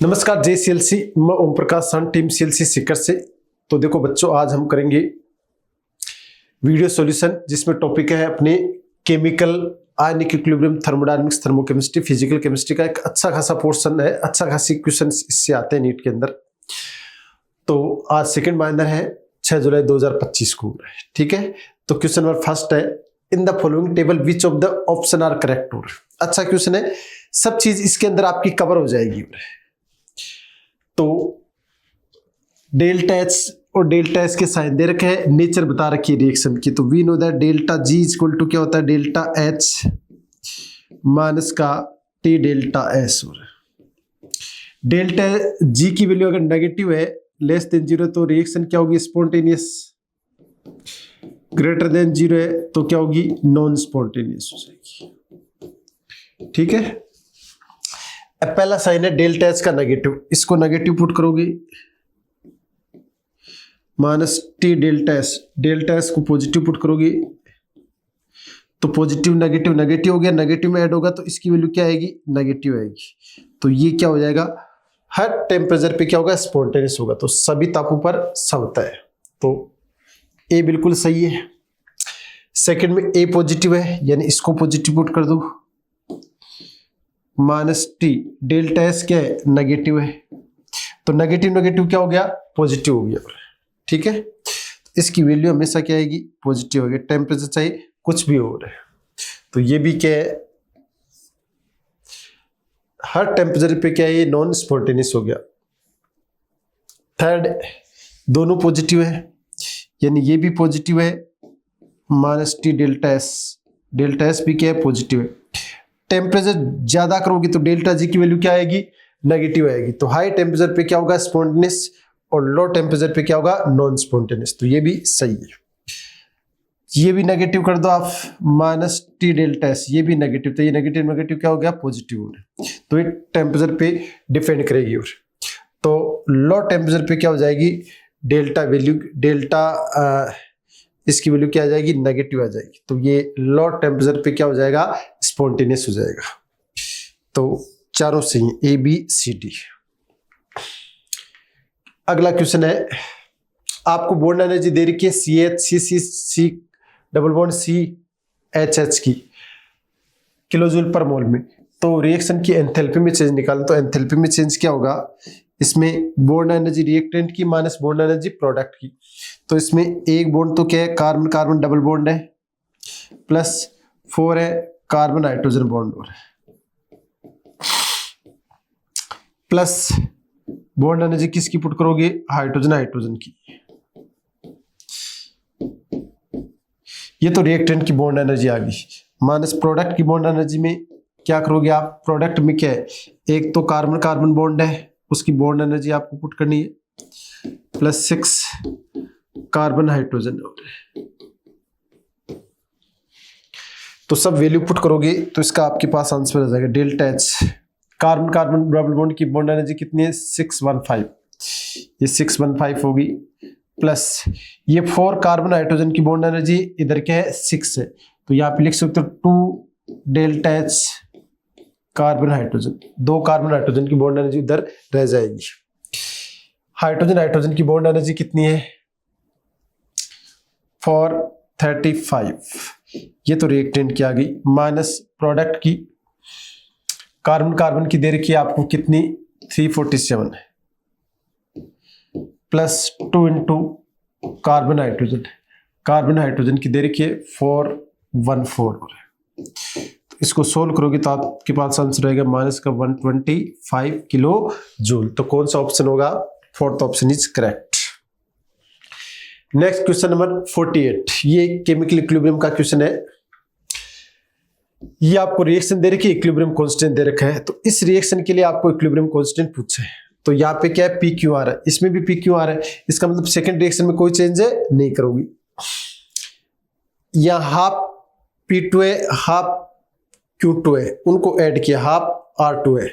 नमस्कार जय सीएलसी, मैं ओम प्रकाश सन, टीम सीएलसी सीकर से। तो देखो बच्चों, आज हम करेंगे वीडियो सॉल्यूशन जिसमें टॉपिक है अपने chemical ionic equilibrium, thermodynamics, thermochemistry, physical chemistry का एक अच्छा खासा पोर्शन है। अच्छा खासी क्वेश्चन इससे आते हैं नीट के अंदर। तो आज सेकंड माइनर है 6 जुलाई 2025 को, ठीक है। तो क्वेश्चन नंबर फर्स्ट है, in the following table which of the option are correct. अच्छा क्वेश्चन है, सब चीज इसके अंदर आपकी कवर हो जाएगी। तो डेल्टा एच और डेल्टा एस के साइन दे रखे हैं, नेचर बता रखी है रिएक्शन की। तो we know that delta G equal to क्या होता है, डेल्टा एच माइनस का T delta S. Delta G की वैल्यू अगर नेगेटिव है, लेस देन जीरो, तो रिएक्शन क्या होगी, स्पॉन्टेनियस। ग्रेटर देन जीरो है तो क्या होगी, नॉन स्पॉन्टेनियस हो जाएगी, ठीक है। अब पहला साइन है डेल्टा एच का नेगेटिव, इसको नेगेटिव पुट करोगे, minus T delta S. Delta S को पॉजिटिव पुट करोगे तो पॉजिटिव नेगेटिव नेगेटिव हो गया, नेगेटिव में ऐड होगा तो इसकी वैल्यू क्या आएगी, नेगेटिव आएगी। तो ये क्या हो जाएगा, हर टेम्परेचर पे क्या होगा, स्पॉन्टेनियस होगा। तो सभी तापों पर सब होता है। तो ए बिल्कुल सही है। सेकंड में ए पॉजिटिव है, यानी इसको पॉजिटिव पुट कर दो, माइनस टी डेल्टा एस क्या है, नेगेटिव है। तो नेगेटिव नेगेटिव क्या हो गया, पॉजिटिव हो गया, ठीक है। इसकी वैल्यू हमेशा क्या आएगी, पॉजिटिव हो गया। टेम्परेचर चाहे कुछ भी हो रहा है, तो ये भी क्या है, हर टेम्परेचर पे क्या है, ये नॉन स्पॉन्टेनियस हो गया। थर्ड, दोनों पॉजिटिव है, यानी ये भी पॉजिटिव है, minus T delta S. Delta S भी क्या है, पॉजिटिव है। टेम्परेचर ज्यादा करोगे तो डेल्टा जी की वैल्यू क्या आएगी, नेगेटिव आएगी। तो हाई टेम्परेचर पे क्या होगा, स्पॉन्टेनियस, और लो टेम्परेचर पे क्या होगा, नॉन स्पॉन्टेनियस। तो ये भी सही है। ये भी नेगेटिव कर दो आप, माइनस टी डेल्टा एस, ये भी नेगेटिव। तो ये नेगेटिव नेगेटिव क्या हो गया, पॉजिटिव हो गया। तो ये टेम्परेचर पे डिपेंड करेगी। और तो लो टेम्परेचर पे क्या हो जाएगी, डेल्टा वैल्यू, डेल्टा इसकी वैल्यू क्या आ जाएगी, नेगेटिव आ जाएगी। तो ये लो टेम्परेचर पे क्या हो जाएगा, स्पॉन्टेनियस हो जाएगा। तो चारों सही है, ए बी सी डी। अगला क्वेश्चन है, आपको बॉन्ड एनर्जी दे रखी है C H C C C double bond C H H की किलोजूल पर मोल में। तो रिएक्शन की एंथैल्पी में चेंज निकालें। तो एंथैल्पी में चेंज क्या होगा, इसमें बॉन्ड एनर्जी रिएक्टेंट की माइनस बॉन्ड एनर्जी प्रोडक्ट की। तो इसमें एक बॉन्ड तो क्या है, कार्बन कार्बन डबल बॉन्ड है, प्लस 4 है कार्बन हाइड्रोजन बॉन्ड, और प्लस बॉन्ड एनर्जी किसकी पुट करोगे, हाइड्रोजन हाइड्रोजन की। ये तो रिएक्टेंट की बॉन्ड एनर्जी आ गई। माइनस प्रोडक्ट की बॉन्ड एनर्जी में क्या करोगे आप, प्रोडक्ट में क्या है, एक तो कार्बन कार्बन बॉन्ड है, उसकी बॉन्ड एनर्जी आपको पुट करनी है, प्लस 6 कार्बन हाइड्रोजन। तो सब वैल्यू पुट करोगे तो इसका आपके पास आंसर आ जाएगा, delta H carbon carbon double bond की बॉन्ड एनर्जी कितनी है, 615। ये 615 होगी, प्लस ये 4 कार्बन हाइड्रोजन की बॉन्ड एनर्जी इधर क्या है, 6 है। तो यहाँ पे लिख सकते हो 2 delta H carbon hydrogen, 2 carbon hydrogen की बॉन्ड एनर्जी इधर रह जाएगी। हाइड्रोजन हाइड्रोजन की बॉन्ड एनर्जी कितनी है, 435। ये तो रिएक्टेंट की आ गई, माइनस प्रोडक्ट की कार्बन कार्बन की दे रखी है आपको कितनी, 347 है, plus 2 into carbon hydrogen, carbon hydrogen की दे रखी है 414। तो इसको सोल्व करोगे तो आपके पास आंसर रहेगा माइनस का 125 किलो जूल। तो कौन सा ऑप्शन होगा, fourth option is correct. Next question number 48, ये केमिकल इक्विलिब्रियम का क्वेश्चन है। ये आपको रिएक्शन दे रखी है, इक्विलिब्रियम कांस्टेंट दे रखा है। तो इस रिएक्शन के लिए आपको इक्विलिब्रियम कांस्टेंट पूछे। तो यहाँ पे क्या है, पी क्यू आर है, इसमें भी पी क्यू आर है। इसका मतलब सेकंड रिएक्शन में कोई चेंज है नहीं करोगी। यहाँ हाफ P2 है, हाफ Q2 है, उनको ऐड किया, हाफ R2 है।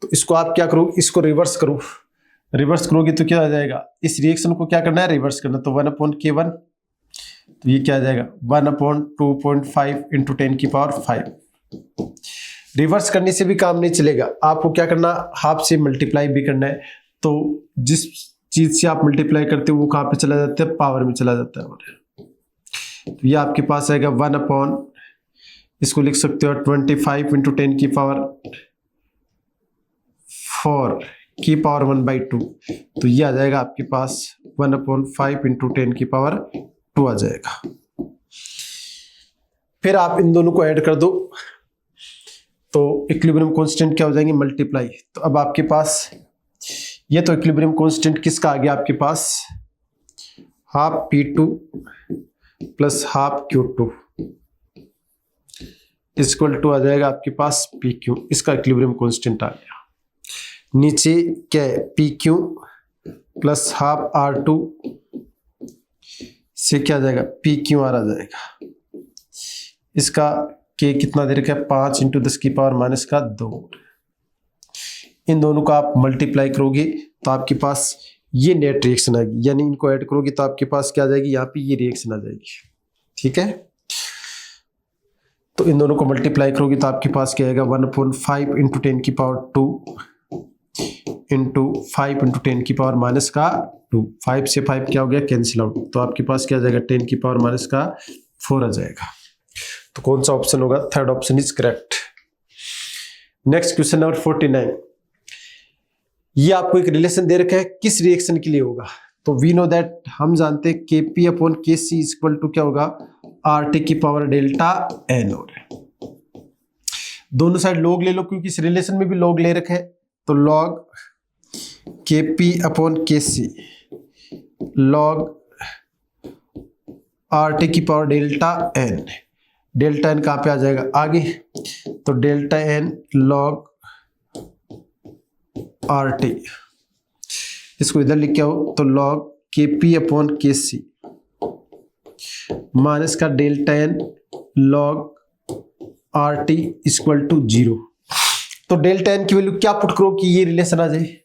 तो इसको आप क्या करो, इसको रिवर्स करो। रिवर्स करोगे तो क्या आ जाएगा, इस रिएक्शन को क्या करना है, रिवर्स करना। तो 1/K1, तो ये क्या आ जाएगा, 1/2.5 × 10⁵। रिवर्स करने से भी काम नहीं चलेगा, आपको क्या करना, हाफ से मल्टीप्लाई भी करना है। तो जिस चीज से आप मल्टीप्लाई करते हो वो कहाँ पे चला जाता है, पावर में चला जाता है। तो ये आपके पास आएगा 1 अपॉन, इसको लिख सकते हो 25 इंटू 10 की पावर 4 की पावर 1/2। तो ये आ जाएगा आपके पास 1/5 इंटू 10 की पावर 2 आ जाएगा। फिर आप इन दोनों को ऐड कर दो तो इक्विलिब्रियम कांस्टेंट क्या हो जाएंगे, मल्टीप्लाई। तो अब आपके पास ये तो इक्विलिब्रियम कांस्टेंट किसका आ गया आपके पास, half P2 plus half Q2 equal to आ जाएगा आपके पास PQ। इसका इक्विलिब्रियम कांस्टेंट आ गया। नीचे क्या है, PQ प्लस हाफ R2 से क्या आ जाएगा, PQR आ जाएगा। इसका K कितना दे रखा है, 5 इंटू 10 की पावर -2। इन दोनों का आप मल्टीप्लाई करोगे तो आपके पास ये नेट रिएक्शन आएगी, यानी इनको ऐड करोगे तो आपके पास क्या आ जाएगी, यहाँ पे ये रिएक्शन आ जाएगी। ठीक है, तो इन दोनों को मल्टीप्लाई करोगे तो आपके पास क्या आएगा, 1/5 इंटू 10 की पावर 2 इंटू 5 इंटू 10 की पावर -2। 5 से 5 क्या हो गया, कैंसिल आउट। तो आपके पास क्या आ जाएगा, 10 की पावर -4 आ जाएगा। तो कौन सा ऑप्शन होगा, third option is correct. Next question number 49। ये आपको एक रिलेशन दे रखा है, किस रिएक्शन के लिए होगा। तो वी नो दैट, हम जानते हैं Kp upon Kc equal to क्या होगा, RT की पावर डेल्टा N। और दोनों साइड लॉग ले लो, क्योंकि इस रिलेशन में भी लॉग ले रखे है। तो log Kp upon Kc log RT की power delta N। Delta N कहाँ पे आ जाएगा, आगे। तो डेल्टा N लॉग RT, इसको इधर लिख के आओ तो log Kp upon Kc minus का delta N log RT equal to 0। तो डेल्टा N की वैल्यू क्या पुट करोगे कि ये रिलेशन आ जाए।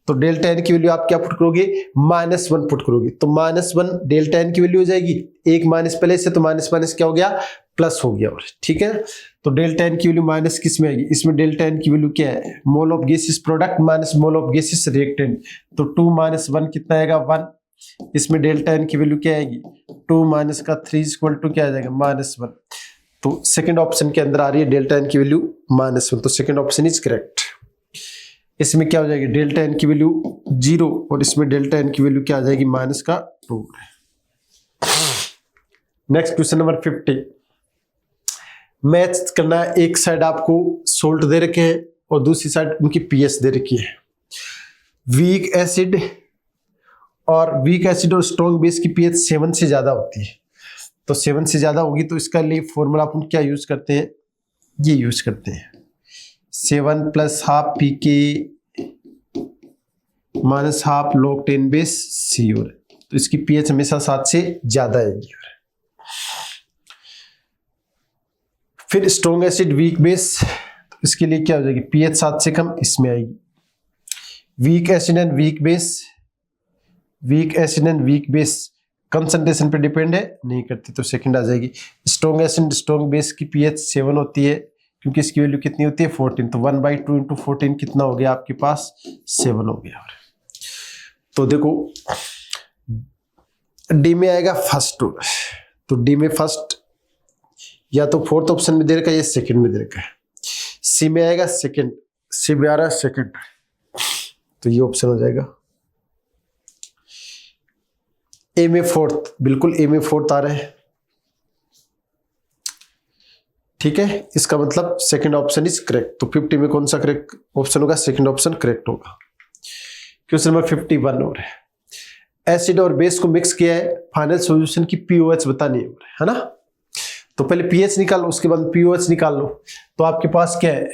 तो डेल्टा N की वैल्यू आप क्या पुट करोगे, -1 पुट करोगे। तो -1 डेल्टा N की वैल्यू हो जाएगी, एक माइनस पहले से, तो माइनस माइनस क्या हो गया, प्लस हो गया। और ठीक है, तो डेल्टा N की वैल्यू माइनस किस में आएगी, इसमें डेल्टा N की वैल्यू क्या है, mole of gases product minus mole of gases reactant. तो 2 - 1 कितना आएगा, 1। इसमें डेल्टा N की वैल्यू क्या आएगी, 2 - 3 इक्वल टू क्या आ जाएगा, -1। तो सेकंड ऑप्शन के अंदर आ रही है डेल्टा N की वैल्यू -1। तो सेकंड ऑप्शन इज करेक्ट। इसमें क्या हो जाएगी, डेल्टा N की वैल्यू 0 और इसमें डेल्टा N की वैल्यू क्या आ जाएगी, -2। Next question number 50। मैच करना है, एक साइड आपको सोल्ट दे रखे हैं और दूसरी साइड उनकी पीएच दे रखी है। वीक एसिड और स्ट्रॉन्ग बेस की पीएच 7 से ज्यादा होती है। तो 7 से ज्यादा होगी तो इसका लिए फॉर्मूला अपन क्या यूज करते हैं, ये यूज करते हैं 7 + half PK minus half log 10 base C। और तो इसकी पीएच हमेशा 7 से ज्यादा आएगी। फिर स्ट्रॉन्ग एसिड वीक बेस, तो इसके लिए क्या हो जाएगी, पीएच 7 से कम इसमें आएगी। Weak acid and weak base concentration पे डिपेंड है, नहीं करती, तो सेकंड आ जाएगी। स्ट्रॉन्ग एसिड स्ट्रॉन्ग बेस की पीएच 7 होती है, क्योंकि इसकी वैल्यू कितनी होती है, 14। तो 1/2 इंटू 14 कितना हो गया आपके पास, 7 हो गया। तो देखो डी में आएगा फर्स्ट, तो डी में फर्स्ट या तो फोर्थ ऑप्शन में दे रखा है या सेकंड में दे रखा है। सी में आएगा सेकंड, सी में आ रहा है सेकंड, तो ये ऑप्शन हो जाएगा। ए में फोर्थ, बिल्कुल ए में फोर्थ आ रहा है। ठीक है, इसका मतलब सेकंड ऑप्शन इज करेक्ट। तो 50 में कौन सा करेक्ट ऑप्शन होगा, सेकंड ऑप्शन करेक्ट होगा। क्वेश्चन नंबर 51 और है, एसिड और बेस को मिक्स किया है, फाइनल सॉल्यूशन की पीओएच बतानी है ना। तो पहले पीएच निकालो, उसके बाद पीओएच निकाल लो। तो आपके पास क्या है,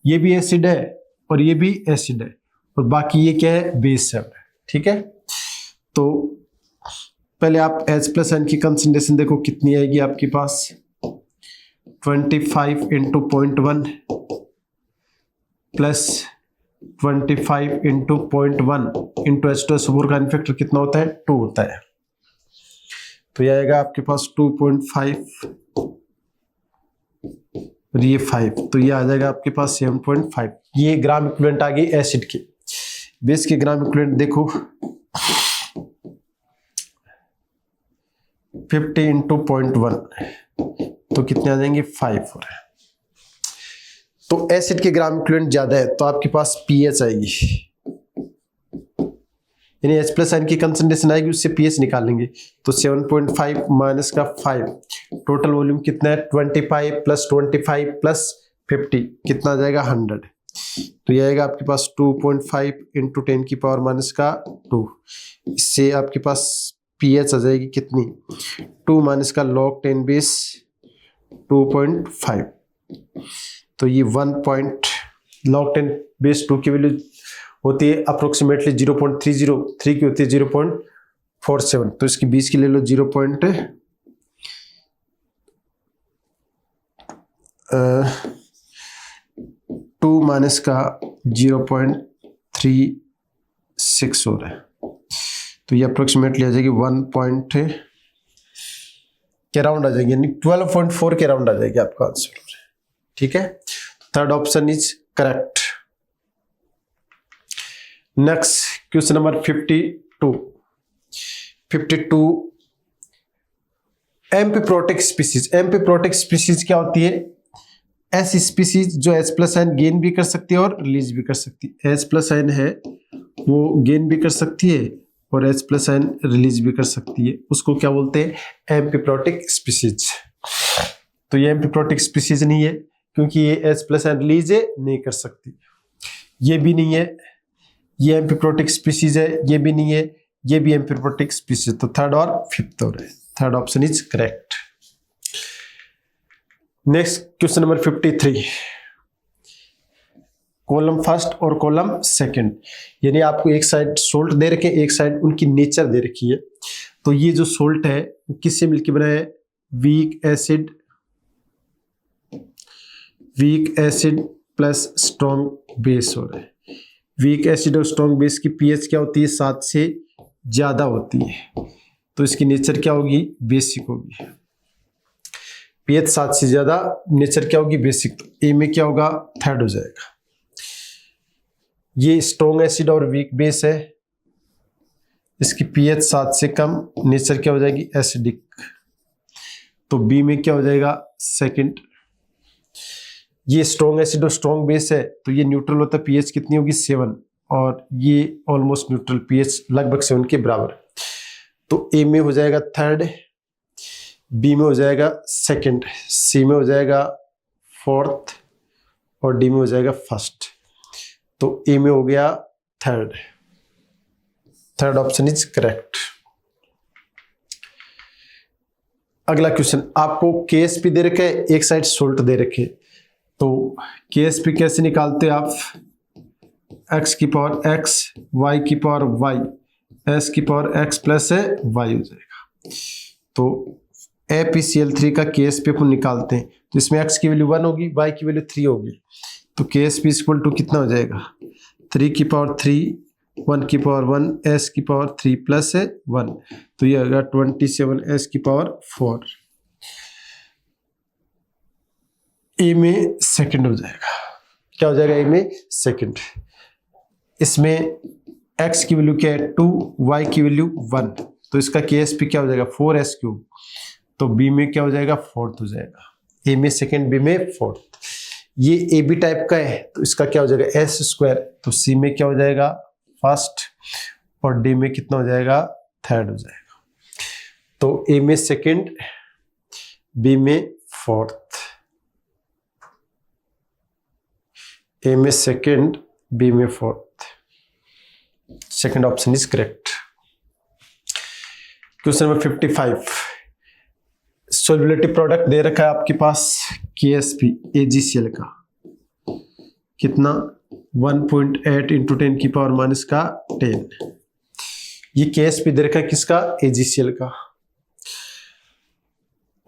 ये भी एसिड है और ये भी एसिड है और बाकी ये क्या है, बेस है। ठीक है, तो पहले आप H+N की कंसंट्रेशन देखो कितनी आएगी आपके पास, 25 into 0.1 plus 25 into 0.1 into H2SO4 का इनफैक्टर कितना होता है, 2 होता है। तो यह आएगा आपके पास 2.5 और ये 5, तो ये आ जाएगा आपके पास 7.5। ये ग्राम इक्विवेलेंट आ गई एसिड की। बेस के ग्राम इक्विवेलेंट देखो 50 इंटू 0.1 तो कितने आ जाएंगे 5 और तो एसिड के ग्राम इक्विवेलेंट ज्यादा है तो आपके पास पीएच आएगी, यानी H प्लस आयन की कंसंट्रेशन आएगी, उससे पीएच निकालेंगे। तो 7.5 माइनस का 5, टोटल वॉल्यूम कितना है 25 प्लस 25 प्लस 50 कितना आ जाएगा 100। तो ये आएगा आपके पास 2.5 इंटू 10 की पावर माइनस का 2। इससे आपके पास पीएच आ जाएगी कितनी 2 माइनस का log 10 बेस 2.5। तो ये 1. log 10 बेस 2 की वैल्यू होती है अप्रोक्सीमेटली 0.30, 3 की होती है 0.47। तो इसकी 20 की ले लो 2 माइनस का 0.36 हो रहा है। तो ये अप्रोक्सीमेटली आ जाएगी 1 के राउंड आ जाएगी, यानी 12.4 के राउंड आ जाएगी आपका आंसर। ठीक है, third option is correct. Next question number 52 amphiprotic species. Amphiprotic species क्या होती है? ऐसी स्पीसीज जो H प्लस आयन गेन भी कर सकती है और रिलीज भी कर सकती है। H प्लस आयन है वो गेन भी कर सकती है और H प्लस आयन रिलीज भी कर सकती है, उसको क्या बोलते हैं? Amphiprotic species. तो ये एम्फीप्रोटिक स्पीसीज नहीं है क्योंकि ये H प्लस आयन रिलीज नहीं कर सकती। ये भी नहीं है, ये एम्फीप्रोटिक स्पीसीज है, ये भी नहीं है, ये भी एम्फीप्रोटिक स्पीसीज। तो थर्ड और फिफ्थ और है, third option is correct. Next question number 53 column first और कॉलम सेकंड, यानी आपको एक साइड सोल्ट दे रखे, एक साइड उनकी नेचर दे रखी है। तो ये जो सोल्ट है वो किससे मिलकर बना है? Weak acid plus strong base हो रहा है। वीक एसिड और स्ट्रॉन्ग बेस की पीएच क्या होती है? 7 से ज्यादा होती है, तो इसकी नेचर क्या होगी? बेसिक होगी। पीएच 7 से ज्यादा, नेचर क्या होगी? बेसिक। तो ए में क्या होगा? थर्ड हो जाएगा। ये स्ट्रॉन्ग एसिड और वीक बेस है, इसकी पीएच 7 से कम, नेचर क्या हो जाएगी? एसिडिक। तो बी में क्या हो जाएगा? सेकंड। ये स्ट्रॉन्ग एसिड और स्ट्रॉन्ग बेस है तो ये न्यूट्रल होता है, पीएच कितनी होगी? 7, और ये ऑलमोस्ट न्यूट्रल, पीएच लगभग 7 के बराबर। तो ए में हो जाएगा थर्ड, बी में हो जाएगा सेकंड, सी में हो जाएगा फोर्थ और डी में हो जाएगा फर्स्ट। तो ए में हो गया third, third option is correct. अगला क्वेश्चन, आपको केएसपी दे रखे, एक साइड सोल्ट दे रखे, तो केएसपी कैसे निकालते हैं आप? x की पावर x, y की पावर y, s की पावर x प्लस y हो जाएगा। तो ApCl3 का केएसपी अपन निकालते हैं, तो इसमें x की वैल्यू 1 होगी, y की वैल्यू 3 होगी। तो केएसपी इक्वल टू कितना हो जाएगा? 3 की पावर 3, 1 की पावर 1, s की पावर 3 प्लस 1, तो ये होगा 27 s की पावर 4। ए में सेकंड हो जाएगा। क्या हो जाएगा? ए में सेकंड। इसमें x की वैल्यू क्या है? 2, y की वैल्यू 1, तो इसका केएसपी क्या हो जाएगा? 4s3। तो बी में क्या हो जाएगा? फोर्थ हो जाएगा। ए में सेकंड, बी में फोर्थ। ये ए बी टाइप का है तो इसका क्या हो जाएगा? s²। तो सी में क्या हो जाएगा? फर्स्ट, और डी में कितना हो जाएगा? थर्ड हो जाएगा। तो ए में सेकंड, बी में फोर्थ। ए में सेकंड, बी में fourth, second option is correct. Question number 55 solubility product दे रखा है आपके पास KSP AgCl का, कितना? 1.8 इंटू 10 की पावर माइनस का 10। ये KSP दे रखा है किसका? AgCl का।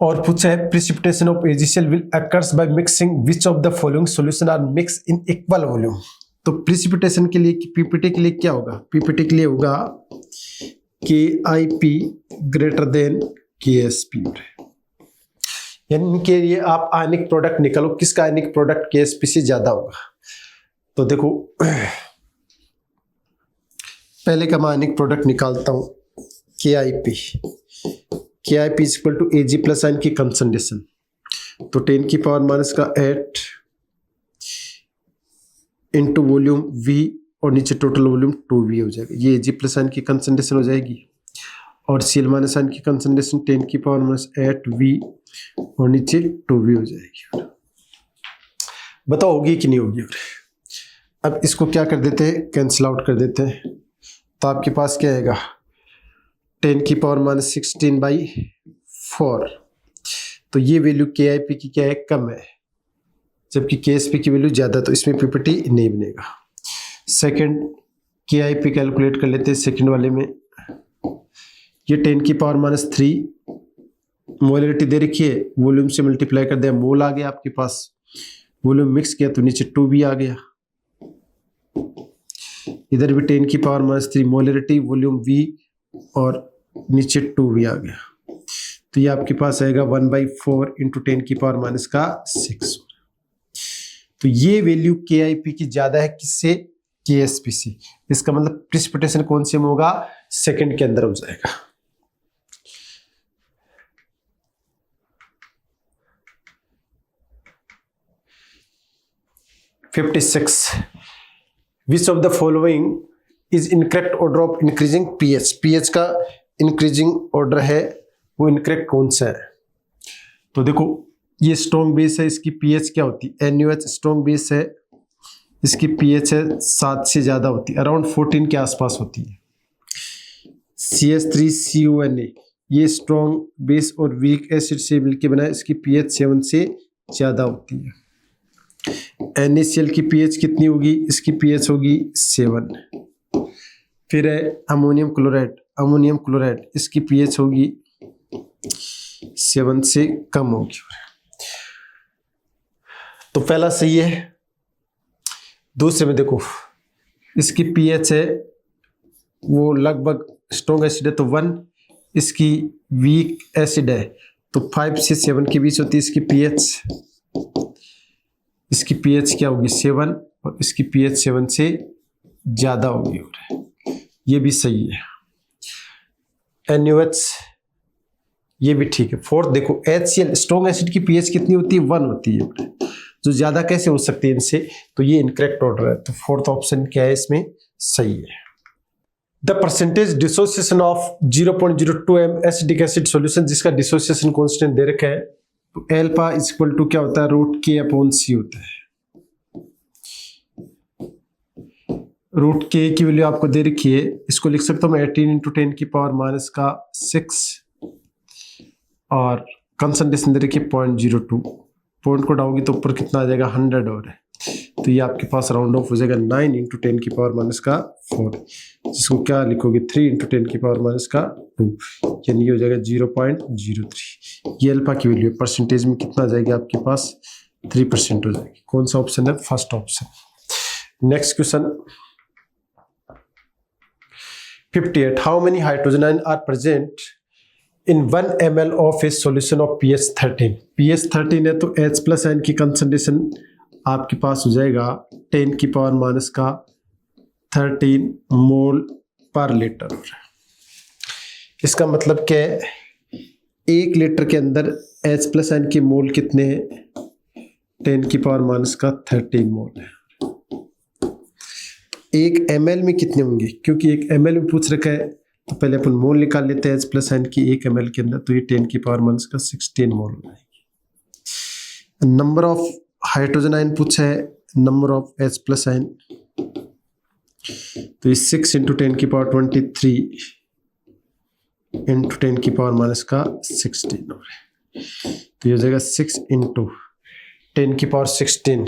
और पूछा है precipitation of AgCl will occurs by mixing which of the following solution are mix in equal volume. तो प्रिसिपिटेशन के लिए, पीपीटी के लिए क्या होगा? पीपीटी के लिए होगा KIP ग्रेटर देन KSP। यानी इनके लिए आप आयनिक प्रोडक्ट निकालो, किसका आयनिक प्रोडक्ट KSP से ज्यादा होगा। तो देखो पहले का मैं आयनिक प्रोडक्ट निकालता हूं, KIP is equal to Ag plus ion की कंसंट्रेशन, तो 10 की पावर माइनस का 8 इंटू वॉल्यूम V और नीचे टोटल वॉल्यूम 2V हो जाएगा। ये Ag प्लस आयन की कंसंट्रेशन हो जाएगी और Cl माइनस आयन की कंसंट्रेशन 10 की पावर माइनस 8V और नीचे 2V हो जाएगी। बताओ होगी कि नहीं होगी। अब इसको क्या कर देते हैं, कैंसिल आउट कर देते हैं, तो आपके पास क्या आएगा 10 की पावर माइनस 16/4। तो ये वैल्यू KIP की क्या है, कम है, जबकि KSP की वैल्यू ज़्यादा, तो इसमें PPT नहीं बनेगा। सेकंड KIP कैलकुलेट कर लेते हैं सेकंड वाले में। ये 10 की पावर माइनस 3 मोलरिटी दे रखी है, वॉल्यूम से मल्टीप्लाई कर दिया, मोल आ गया आपके पास, वॉल्यूम मिक्स किया तो नीचे 2V आ गया। इधर भी 10 की power minus 3 molarity, volume V और नीचे 2V आ गया, तो ये आपके पास आएगा 1/4 इंटू 10 की पावर माइनस का 6। तो ये वैल्यू KIP की ज्यादा है किससे, KSP से। इसका मतलब प्रिसिपिटेशन कौन से में होगा, सेकंड के अंदर हो जाएगा। Fifty 56 which of the following is incorrect order of increasing pH का इंक्रीजिंग ऑर्डर है, वो इनकरेक्ट कौन सा है। तो देखो ये स्ट्रॉन्ग बेस है, इसकी pH क्या होती है, NaOH स्ट्रॉन्ग बेस है, इसकी pH है 7 से ज्यादा होती है, अराउंड 14 के आसपास होती है। CH3CONA ये स्ट्रॉन्ग बेस और वीक एसिड से मिलकर बना है, इसकी pH 7 से ज्यादा होती है। NaCl की pH कितनी होगी, इसकी pH होगी 7। फिर है अमोनियम क्लोराइड, इसकी pH होगी 7 से कम होगी। तो पहला सही है। दूसरे में देखो इसकी pH है वो लगभग स्ट्रॉन्ग एसिड है तो 1, इसकी वीक एसिड है तो 5 से 7 के बीच होती है इसकी pH क्या होगी 7 और इसकी pH 7 से ज्यादा होगी, ये भी सही है। NaOH ये भी ठीक है। फोर्थ देखो HCl स्ट्रॉन्ग एसिड की pH कितनी होती है 1 होती है, जो ज्यादा कैसे हो सकती है इनसे, तो ये इनकरेक्ट ऑर्डर है। तो फोर्थ ऑप्शन क्या है इसमें सही है। The percentage dissociation of 0.02 m acidic acid solution, जिसका डिसोसिएशन कांस्टेंट दे रखा है, तो एल्फा इज इक्वल टू क्या होता है √K/C होता है। √K की वैल्यू आपको दे रखी है, इसको लिख सकता हूं मैं 18 इंटू 10 की पावर माइनस का 6 और कंसंट्रेशन दे रखी है 0.02। पॉइंट को डालोगे तो ऊपर कितना आ जाएगा 100 और है, तो ये आपके पास राउंड ऑफ हो जाएगा 9 इंटू 10 की पावर माइनस का 4, जिसको क्या लिखोगे 3 इंटू 10 की पावर माइनस का 2, यानी ये हो जाएगा 0.03। ये अल्फा की वैल्यू परसेंटेज में कितना आ जाएगी आपके पास 3% हो जाएगी। कौन सा ऑप्शन है, first option. Next question 58 how many hydrogen ion are present in 1 ml of a solution of pH 13। pH 13 है तो H प्लस आयन की कंसंट्रेशन आपके पास हो जाएगा 10 की पावर माइनस का 13 मोल पर लीटर। इसका मतलब क्या है, 1 लीटर के अंदर H प्लस आयन के मोल कितने हैं 10 की पावर माइनस का 13 मोल है। 1 ml में कितने होंगे, क्योंकि 1 ml में पूछ रखा है तो पहले अपन मोल निकाल लेते हैं H प्लस आयन की 1 ml के अंदर, तो ये 10 की पावर माइनस का 16 मोल हो जाएगी। नंबर ऑफ हाइड्रोजन आयन पूछा है, number of H plus ion, तो ये 6 इंटू 10 की पावर 23 इंटू 10 की पावर माइनस का 16 हो रहा है, तो ये हो जाएगा 6 इंटू 10 की पावर 16,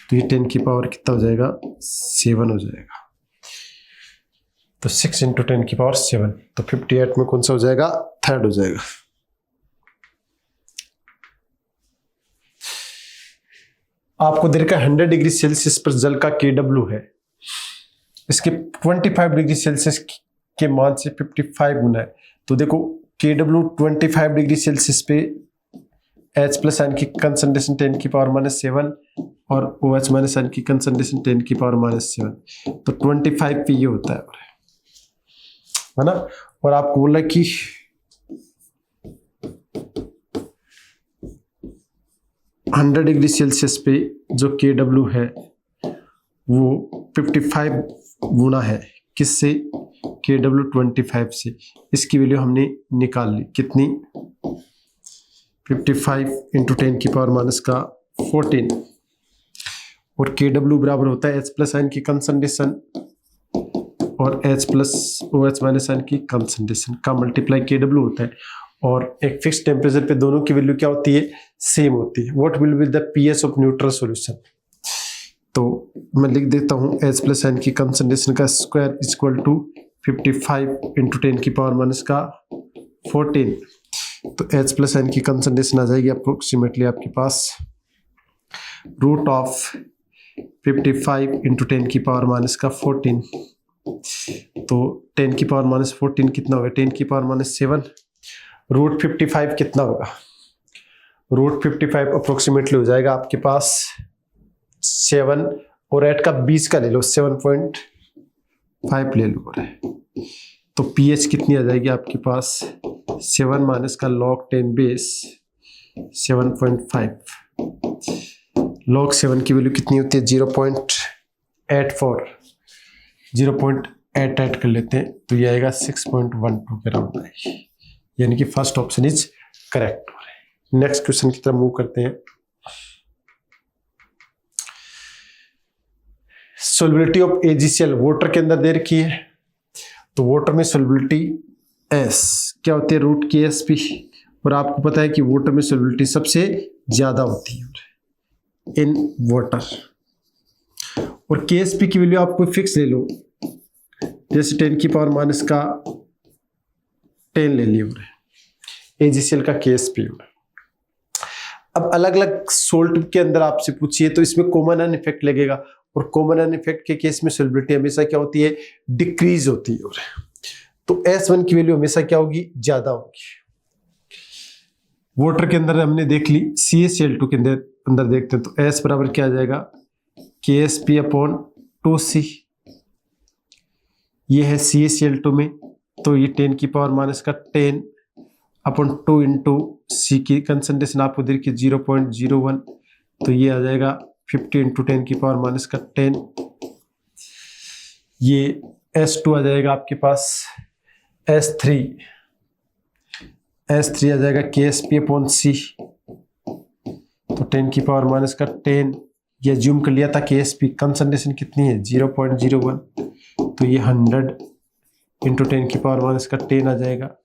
तो ये 10 की पावर कितना हो जाएगा 7 हो जाएगा। तो 6 इंटू 10 की पावर 7, तो 58 में कौन सा हो जाएगा, थर्ड हो जाएगा। आपको दे रखा 100 डिग्री सेल्सियस पर जल का KW है, इसके 25 डिग्री सेल्सियस के मान से 55 गुना है। तो देखो KW 25 डिग्री सेल्सियस पे H प्लस आयन की कंसंट्रेशन 10 की पावर -7 और OH माइनस आयन की कंसंट्रेशन 10 की पावर -7, तो 25 पे ये होता है ना। और आपको बोला कि $100 डिग्री सेल्सियस पे जो KW है वो 55 गुना है किससे, KW 25 से। इसकी वैल्यू हमने निकाल ली, कितनी, 55 इंटू 10 की पावर -14, और KW बराबर होता है H प्लस आयन की कंसंट्रेशन और H plus OH minus ion की कंसंट्रेशन का मल्टीप्लाई KW होता है, और एक फिक्स टेम्परेचर पे दोनों की वैल्यू क्या होती है, सेम होती है। What will be the pH of neutral solution, तो मैं लिख देता हूँ H प्लस आयन की कंसंट्रेशन का स्क्वायर इक्वल टू 55 इंटू 10 की पावर -14, तो H प्लस आयन की कंसंट्रेशन आ जाएगी अप्रोक्सीमेटली आपके पास रूट ऑफ 55 इंटू 10 की पावर -14, तो 10 की पावर -14 कितना होगा, 10 की पावर -7, रूट 55 कितना होगा, रूट 55 अप्रोक्सीमेटली हो जाएगा आपके पास 7, और 8 का 20 का ले लो, 7.5 ले लो, तो pH कितनी आ जाएगी आपके पास 7 माइनस का log 10 बेस 7.5, log 7 की वैल्यू कितनी होती है 0.84, 0.88 कर लेते हैं, तो ये आएगा 6.12 के राउंड आएगी, यानी कि first option is correct. Next question की तरफ मूव करते हैं। सोल्युबिलिटी ऑफ AgCl वाटर के अंदर दे रखी है, तो वाटर में सोल्युबिलिटी S क्या होती है, रूट KSP, और आपको पता है कि वाटर में सोल्युबिलिटी सबसे ज्यादा होती है इन वाटर, और KSP की वैल्यू आपको फिक्स ले लो, जैसे 10 की पावर -10 ले लिया AgCl का KSP। अब अलग अलग सोल्ट के अंदर आपसे पूछिए तो इसमें कॉमन एन इफेक्ट लगेगा, और कॉमन एन इफेक्ट के केस में सोल्युबिलिटी हमेशा क्या होती है, डिक्रीज होती है, तो S1 की वैल्यू हमेशा क्या होगी, ज्यादा होगी। वाटर के अंदर हमने देख ली, CaCl2 के अंदर देखते हैं, तो S बराबर क्या आ जाएगा, KSP/2C, ये है CaCl2 में, तो ये 10 की पावर -10/2 इंटू C की कंसंट्रेशन आपको दे रखी 0.01, तो ये आ जाएगा 50 इंटू 10 की पावर -10, ये S2 आ जाएगा आपके पास S3 आ जाएगा KSP/C, तो 10 की पावर -10, ये ज्यूम कर लिया था KSP कंसंट्रेशन कितनी है 0.01, तो ये 100 इंटू 10 की पावर -10 आ जाएगा।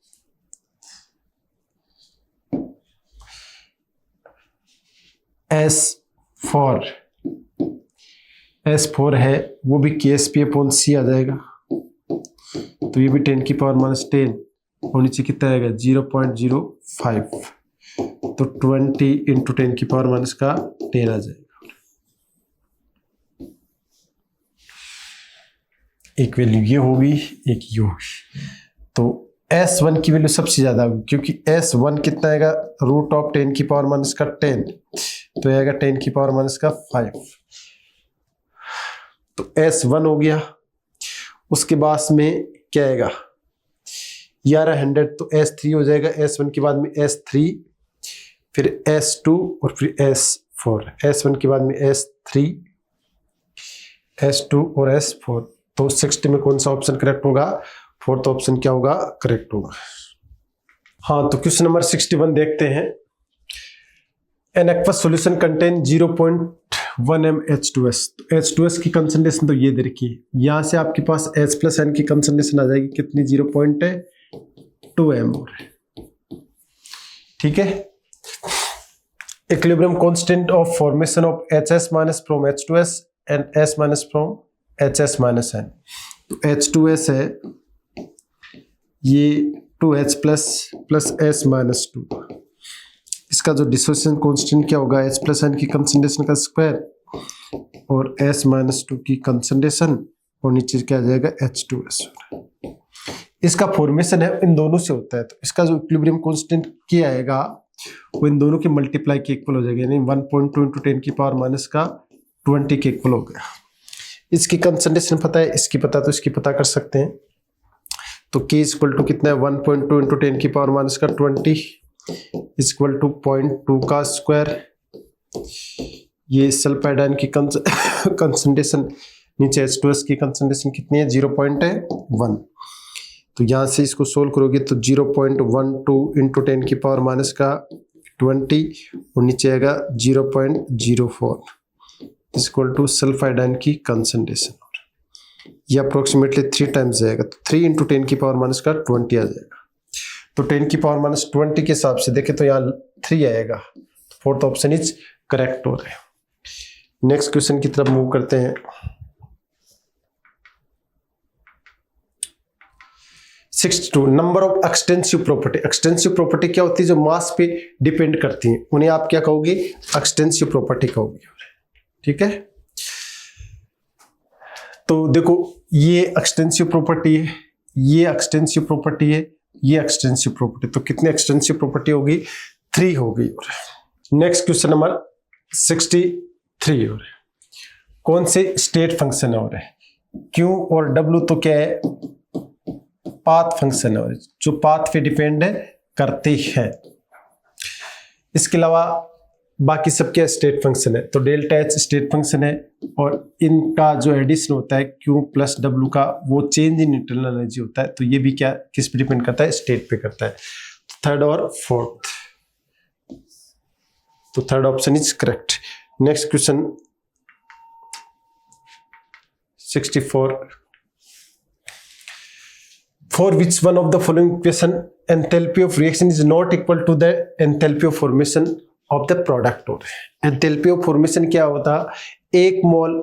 S4 है, वो भी KSP/C आ जाएगा, तो ये भी 10 की पावर -10, और नीचे कितना आएगा 0.05, तो 20 इंटू 10 की पावर -10 आ जाएगा। एक वैल्यू ये होगी, एक ये होगी, तो S1 की वैल्यू सबसे ज्यादा होगी, क्योंकि S1 कितना आएगा, रूट ऑफ 10 की पावर -10, तो आएगा 10 की पावर -5, तो S1 हो गया। उसके बाद में क्या आएगा 1100, तो S3 हो जाएगा, S1 के बाद में S3, फिर S2 और फिर S4, S1 के बाद में S3, S2 और S4, तो 60 में कौन सा ऑप्शन करेक्ट होगा, फोर्थ ऑप्शन क्या होगा, करेक्ट होगा। हाँ, तो क्वेश्चन नंबर 61 देखते हैं। An aqueous solution contain 0.1 m H2S, तो H2S की कंसंट्रेशन तो ये दे रखी है, यहां से आपके पास H प्लस N की कंसंट्रेशन आ जाएगी कितनी 0.2 m, ठीक है। Equilibrium constant of formation of HS minus from H2S and S minus from HS minus N, तो H2S है ये 2H प्लस S माइनस 2, इसका जो डिसोसिएशन कांस्टेंट क्या होगा H प्लस N की कंसंट्रेशन का स्क्वायर और S माइनस 2 की कंसंट्रेशन, और नीचे क्या आ जाएगा H2S। इसका फॉर्मेशन है इन दोनों से होता है, तो इसका जो इक्विलिब्रियम कांस्टेंट क्या आएगा वो इन दोनों के मल्टीप्लाई के इक्वल हो जाएगा, यानी 1.2 इंटू 10 की पावर माइनस का 20 के इक्वल हो गया। इसकी कंसंट्रेशन पता है, इसकी पता, तो इसकी पता कर सकते हैं। तो K इक्वल टू कितना है, 1.2 इंटू 10 की पावर माइनस का 20 इक्वल टू 0.2 का स्क्वायर। ये सल्फर आयन की कंसंट्रेशन नीचे H2S की कंसंट्रेशन कितनी है, 0.1। तो यहाँ से इसको सोल्व करोगे तो 0.12 इंटू 10 की पावर माइनस का 20 और नीचे आएगा 0.04 इक्वल टू सल्फर आयन की कंसंट्रेशन। ये अप्रोक्सीमेटली 3 टाइम्स जाएगा, तो 3 इंटू 10 की पावर माइनस का 20 आ जाएगा। तो 10 की पावर माइनस 20 के हिसाब से देखें तो यहाँ 3 आएगा। फोर्थ ऑप्शन इज करेक्ट हो रहा है। नेक्स्ट क्वेश्चन की तरफ मूव करते हैं। 62 number of extensive property. Extensive property क्या होती है, जो मास पे डिपेंड करती हैं, उन्हें आप क्या कहोगे, एक्सटेंसिव प्रॉपर्टी कहोगे। ठीक है, तो देखो ये एक्सटेंसिव प्रॉपर्टी है, ये एक्सटेंसिव प्रॉपर्टी है, ये एक्सटेंसिव प्रॉपर्टी। तो कितने एक्सटेंसिव प्रॉपर्टी होगी, 3 होगी। नेक्स्ट क्वेश्चन नंबर 63 और कौन से स्टेट फंक्शन है, और Q और W तो क्या है, पाथ फंक्शन है, और जो पाथ पे डिपेंड करते हैं। इसके अलावा बाकी सबके स्टेट फंक्शन है। तो डेल्टा H स्टेट फंक्शन है, और इनका जो एडिशन होता है Q प्लस W का, वो चेंज इन इंटरनल एनर्जी होता है। तो ये भी क्या, किस पे डिपेंड करता है, स्टेट पे करता है। थर्ड और फोर्थ, तो third option is correct. Next question 64 For which one of the following equation enthalpy of reaction is not equal to the enthalpy of formation of the product। और enthalpy of formation क्या होता, एक मोल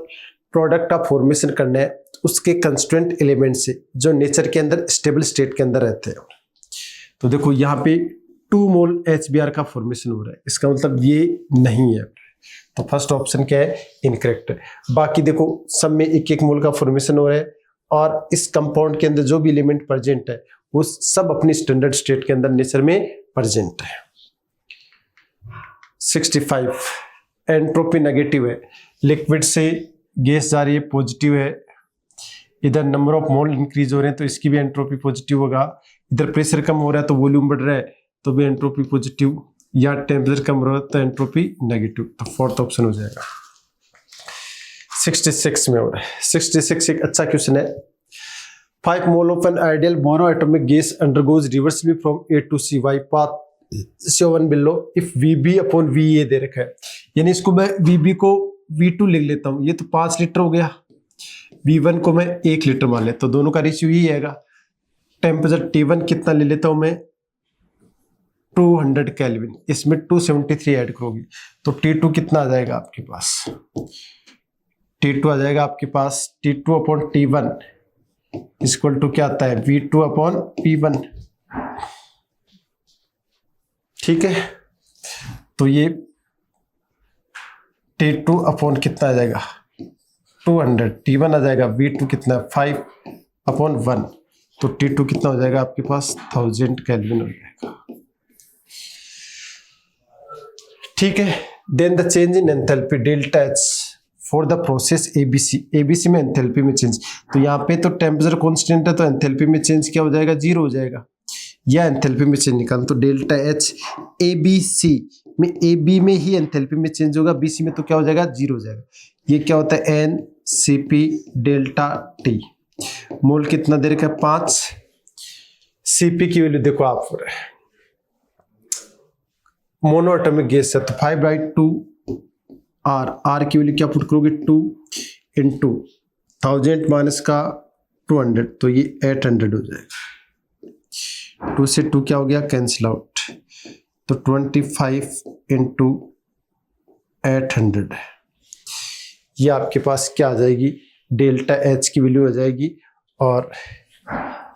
product का formation करना है उसके constant element से जो नेचर के अंदर स्टेबल स्टेट के अंदर रहते हैं। तो देखो यहाँ पे 2 मोल HBr का फॉर्मेशन हो रहा है, इसका मतलब ये नहीं है। तो फर्स्ट ऑप्शन क्या है, इनकरेक्ट है। बाकी देखो सब में 1-1 मोल का फॉर्मेशन हो रहा है, और इस कंपाउंड के अंदर जो भी एलिमेंट प्रेजेंट है वो सब अपनी स्टैंडर्ड स्टेट के अंदर नेचर में प्रेजेंट है। 65 एंट्रोपी नेगेटिव है, लिक्विड से गैस जा रही है, पॉजिटिव है। इधर नंबर ऑफ मोल इंक्रीज हो रहे हैं तो इसकी भी एंट्रोपी पॉजिटिव होगा। इधर प्रेशर कम हो रहा है तो वॉल्यूम बढ़ रहा है तो भी एंट्रोपी पॉजिटिव, या टेम्परेचर कम हो रहा है तो एंट्रोपी नेगेटिव। तो फोर्थ ऑप्शन हो जाएगा। 66 में हो रहा है। 66 एक अच्छा क्वेश्चन है। 5 mole of an ideal monoatomic gas undergoes reversely from A to C by path shown below if VB upon VA दे रखा है, यानी इसको मैं VB को V2 लिख लेता हूं। ये तो 5 लीटर हो गया, V1 को मैं 1 लीटर मान लेता हूं, दोनों का रेशियो यही आएगा। टेम्परेचर T1 कितना ले लेता हूं मैं, 200 केल्विन, इसमें 273 ऐड करोगी तो T2 कितना आ जाएगा आपके पास, T2 आ जाएगा आपके पास T2 upon T1 equal to क्या आता है, V2 अपॉन P1। ठीक है, तो ये T2 अपॉन कितना आ जाएगा, 200, T1 आ जाएगा V2 कितना 5 अपॉन 1, तो T2 कितना हो जाएगा आपके पास 1000 केल्विन हो जाएगा। ठीक है, then the change in enthalpy delta H for the process ABC। ABC में एंथैल्पी में चेंज, तो यहाँ पे तो टेम्परेचर कांस्टेंट है तो एंथैल्पी में चेंज क्या हो जाएगा, 0 हो जाएगा। या एंथैल्पी में चेंज निकाल तो डेल्टा H ABC में, AB में ही एंथैल्पी में चेंज होगा, BC में तो क्या हो जाएगा, 0 हो जाएगा। ये क्या होता है, NCP डेल्टा T। मोल कितना दे रखा है, 5। CP की वैल्यू देखो आप, मोनोएटॉमिक गैस है तो 5/2 R की वैल्यू क्या पुट करोगे, 2 इंटू 1000 माइनस का 200 तो ये 800 हो जाएगा। 2 से 2 क्या हो गया, कैंसिल आउट, तो 25 इंटू 800 ये आपके पास क्या आ जाएगी, डेल्टा H की वैल्यू आ जाएगी। और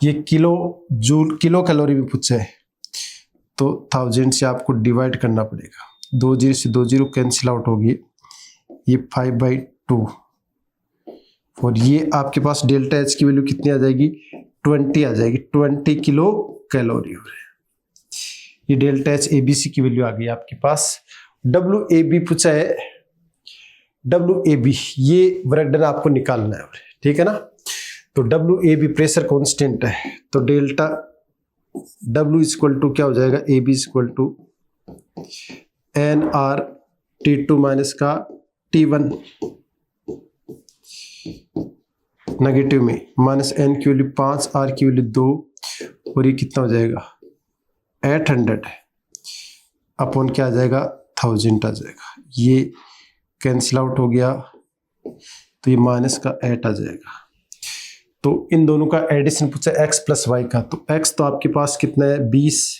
ये किलो जूल, किलो कैलोरी में पूछा है तो 1000 से आपको डिवाइड करना पड़ेगा। 2 0 से 2 0 कैंसिल आउट होगी, ये 5/2 और ये आपके पास डेल्टा H की वैल्यू कितनी आ जाएगी, 20 आ जाएगी। 20 किलो कैलोरी हो रही है। ये delta H A B C की वैल्यू आ गई आपके पास। डब्ल्यू ए बी पूछा है, डब्ल्यू ए बी ये वर्क डन आपको निकालना है, ठीक है ना। तो W A B pressure constant है, तो डेल्टा डब्ल्यू इक्वल टू क्या हो जाएगा, A B equal to n R T two minus का टी वन नेगेटिव में माइनस एन की वैल्यू 5, आर की वैल्यू 2, और ये कितना हो जाएगा 800 अपॉन क्या आ जाएगा 1000 आ जाएगा। ये कैंसिल आउट हो गया, तो ये माइनस का 8 आ जाएगा। तो इन दोनों का एडिशन पूछा x प्लस वाई का, तो x तो आपके पास कितना है 20,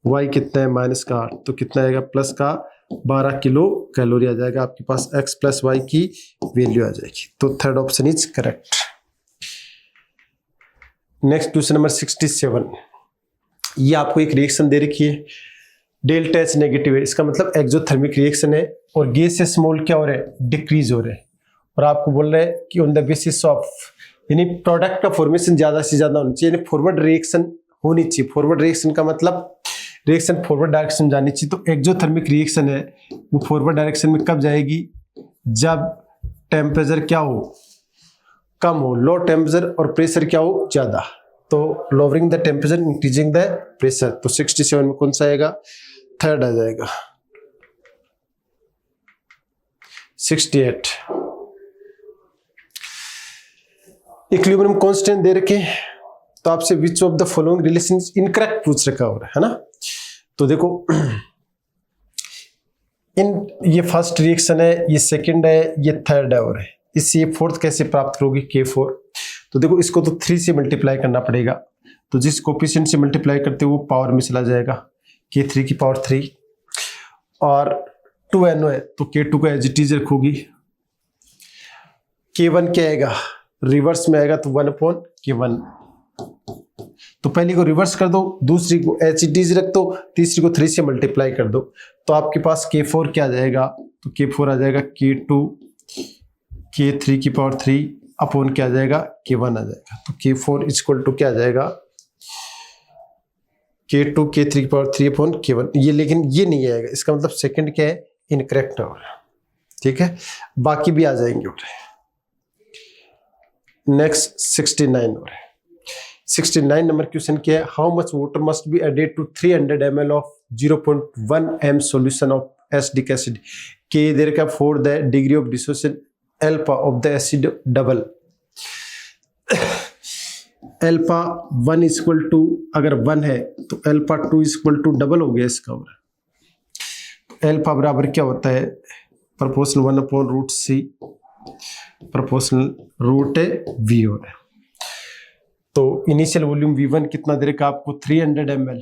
y कितना है माइनस का 8, तो कितना आएगा प्लस का 12 किलो कैलोरी आ जाएगा आपके पास, x प्लस वाई की वैल्यू आ जाएगी। तो third option is correct. Next question number 67, ये आपको एक रिएक्शन दे रखी है, डेल्टा एच नेगेटिव है, इसका मतलब एक्सोथर्मिक रिएक्शन है और गैसेस मोल क्या हो रहे हैं डिक्रीज हो रहे हैं, और आपको बोल रहे हैं कि ऑन द बेसिस ऑफ, यानी प्रोडक्ट का फॉर्मेशन ज्यादा से ज्यादा होनी चाहिए, यानी फॉरवर्ड रिएक्शन होनी चाहिए। फॉरवर्ड रिएक्शन का मतलब रिएक्शन फॉरवर्ड डायरेक्शन जानी चाहिए। तो एक्सोथर्मिक रिएक्शन है वो फॉरवर्ड डायरेक्शन में कब जाएगी, जब टेम्परेचर क्या हो कम हो, लो टेम्परेचर, और प्रेशर क्या हो ज्यादा। तो lowering the temperature increasing the pressure, तो 67 में कौन सा आएगा, थर्ड आ जाएगा। 68 इक्विलिब्रियम कांस्टेंट दे रखे, तो आपसे विच of the following relation incorrect पूछ रखा हो रहा है ना। तो देखो ये फर्स्ट रिएक्शन है, ये सेकंड है, ये थर्ड है, और इससे ये फोर्थ कैसे प्राप्त करोगे K4। तो देखो इसको तो 3 से मल्टीप्लाई करना पड़ेगा, तो जिस कोफिशिएंट से मल्टीप्लाई करते हो वो पावर में चला जाएगा, K3 की पावर 3, और 2NO है तो K2 का एज इट इज रखोगी। K1 क्या आएगा, रिवर्स में आएगा, तो 1/K1। तो पहली को रिवर्स कर दो, दूसरी को एच इट इज रख दो, तीसरी को 3 से मल्टीप्लाई कर दो, तो आपके पास K4 क्या आ जाएगा, तो K4 आ जाएगा K2 K3 की पावर 3 अपॉन क्या आ जाएगा K1 आ जाएगा। तो K4 इक्वल टू क्या आ जाएगा K2 K3 की पावर 3 अपॉन K1। ये लेकिन ये नहीं आएगा, इसका मतलब सेकंड क्या है इनकरेक्ट है, ठीक है, बाकी भी आ जाएंगे। नेक्स्ट 69 और 69 नंबर क्वेश्चन क्या है, how much water must be added to 300 ml of 0.1 m solution of acidic acid के देर का for the degree of dissociation alpha of the acid double. Alpha 1 equal to अगर 1 है तो अल्फा 2 इक्वल टू डबल हो गया इसका, और अल्फा बराबर क्या होता है प्रोपोर्शनल 1/√c प्रोपोर्शनल √v हो रहा है। तो इनिशियल वॉल्यूम V1 कितना दे रखा आपको 300 ml,